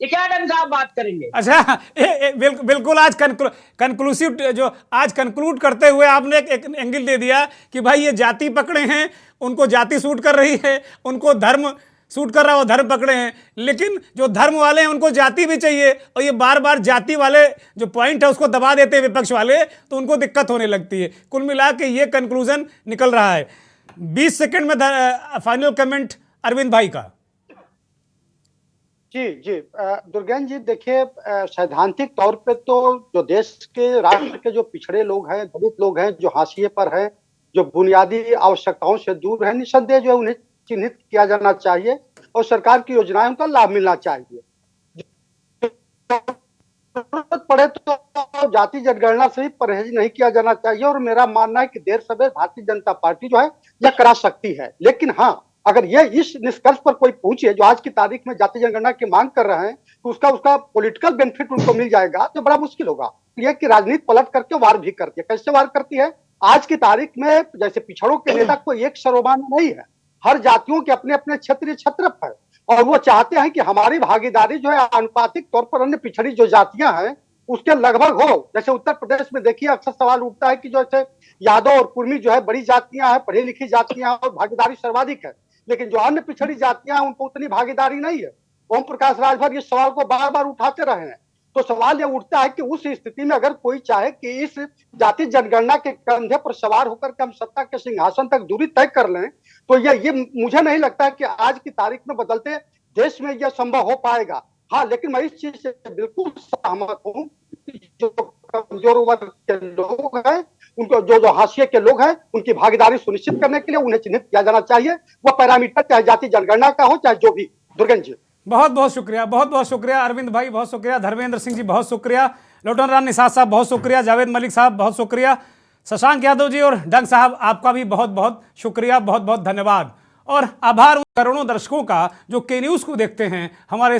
ये क्या ढंग से आप बात करेंगे? अच्छा बिल्कुल आज कंक्लूसिव, जो आज कंक्लूड करते हुए आपने एक एंगल दे दिया कि भाई ये जाति पकड़े हैं, उनको जाति सूट कर रही है, उनको धर्म सूट कर रहा है, वो धर्म पकड़े हैं। लेकिन जो धर्म वाले हैं उनको जाति भी चाहिए, और ये बार बार जाति वाले जो पॉइंट है उसको दबा देते हैं विपक्ष वाले, तो उनको दिक्कत होने लगती है। कुल मिला के ये कंक्लूजन निकल रहा है। 20 सेकंड में फाइनल कमेंट अरविंद भाई का। जी दुर्गेन जी, देखिए सैद्धांतिक तौर पे तो जो देश के, राष्ट्र के जो पिछड़े लोग हैं, दलित लोग हैं, जो हाशिए पर हैं, जो बुनियादी आवश्यकताओं से दूर है, निस्संदेह जो है उन्हें चिन्हित किया जाना चाहिए और सरकार की योजनाएं उनका लाभ मिलना चाहिए। जरूरत पड़े तो जाति जनगणना से भी परहेज नहीं किया जाना चाहिए, और मेरा मानना है कि देर सवेर भारतीय जनता पार्टी जो है यह करा सकती है। लेकिन हाँ, अगर ये इस निष्कर्ष पर कोई पहुंचे जो आज की तारीख में जातीय जनगणना की मांग कर रहे हैं तो उसका पॉलिटिकल बेनिफिट उनको मिल जाएगा तो बड़ा मुश्किल होगा। ये कि राजनीति पलट करके वार भी करती है। कैसे वार करती है? आज की तारीख में जैसे पिछड़ों के नेता कोई एक सर्वमान्य नहीं है, हर जातियों के अपने अपने क्षेत्रीय छत्रप है और वो चाहते हैं कि हमारी भागीदारी जो है आनुपातिक तौर पर अन्य पिछड़ी जो जातियां हैं उसके लगभग हो। जैसे उत्तर प्रदेश में देखिए अक्सर सवाल उठता है कि जैसे यादव और कुर्मी जो है बड़ी जातियां हैं, पढ़ी लिखी जातियां हैं और भागीदारी सर्वाधिक है, लेकिन जो अन्य पिछड़ी जातियां हैं उनको उतनी भागीदारी नहीं है। ओम प्रकाश राजभर इस सवाल को बार बार उठाते रहे हैं। तो सवाल यह उठता है कि उस स्थिति में अगर कोई चाहे कि इस जाति जनगणना के कंधे पर सवार होकर के हम सत्ता के सिंहासन तक दूरी तय कर लें तो ये मुझे नहीं लगता कि आज की तारीख में बदलते देश में यह संभव हो पाएगा। हाँ, लेकिन मैं इस चीज से बिल्कुल सहमत हूँ जो कमजोर वर्ग के लोग हैं, उनको जो हाशिए के लोग हैं, उनकी भागीदारी सुनिश्चित करने के लिए उन्हें चिन्हित किया जाना चाहिए। वो पैरामीटर चाहे जाति जनगणना का हो चाहे जो भी। दुर्गेश जी बहुत बहुत शुक्रिया, बहुत बहुत शुक्रिया। अरविंद भाई बहुत शुक्रिया, धर्मेंद्र सिंह जी बहुत शुक्रिया, लोटन राम निषाद साहब बहुत शुक्रिया, जावेद मलिक साहब बहुत शुक्रिया, शशांक यादव जी और डंग साहब आपका भी बहुत बहुत शुक्रिया, बहुत बहुत धन्यवाद। और आभार उन करोड़ों दर्शकों का जो के न्यूज़ को देखते हैं, हमारे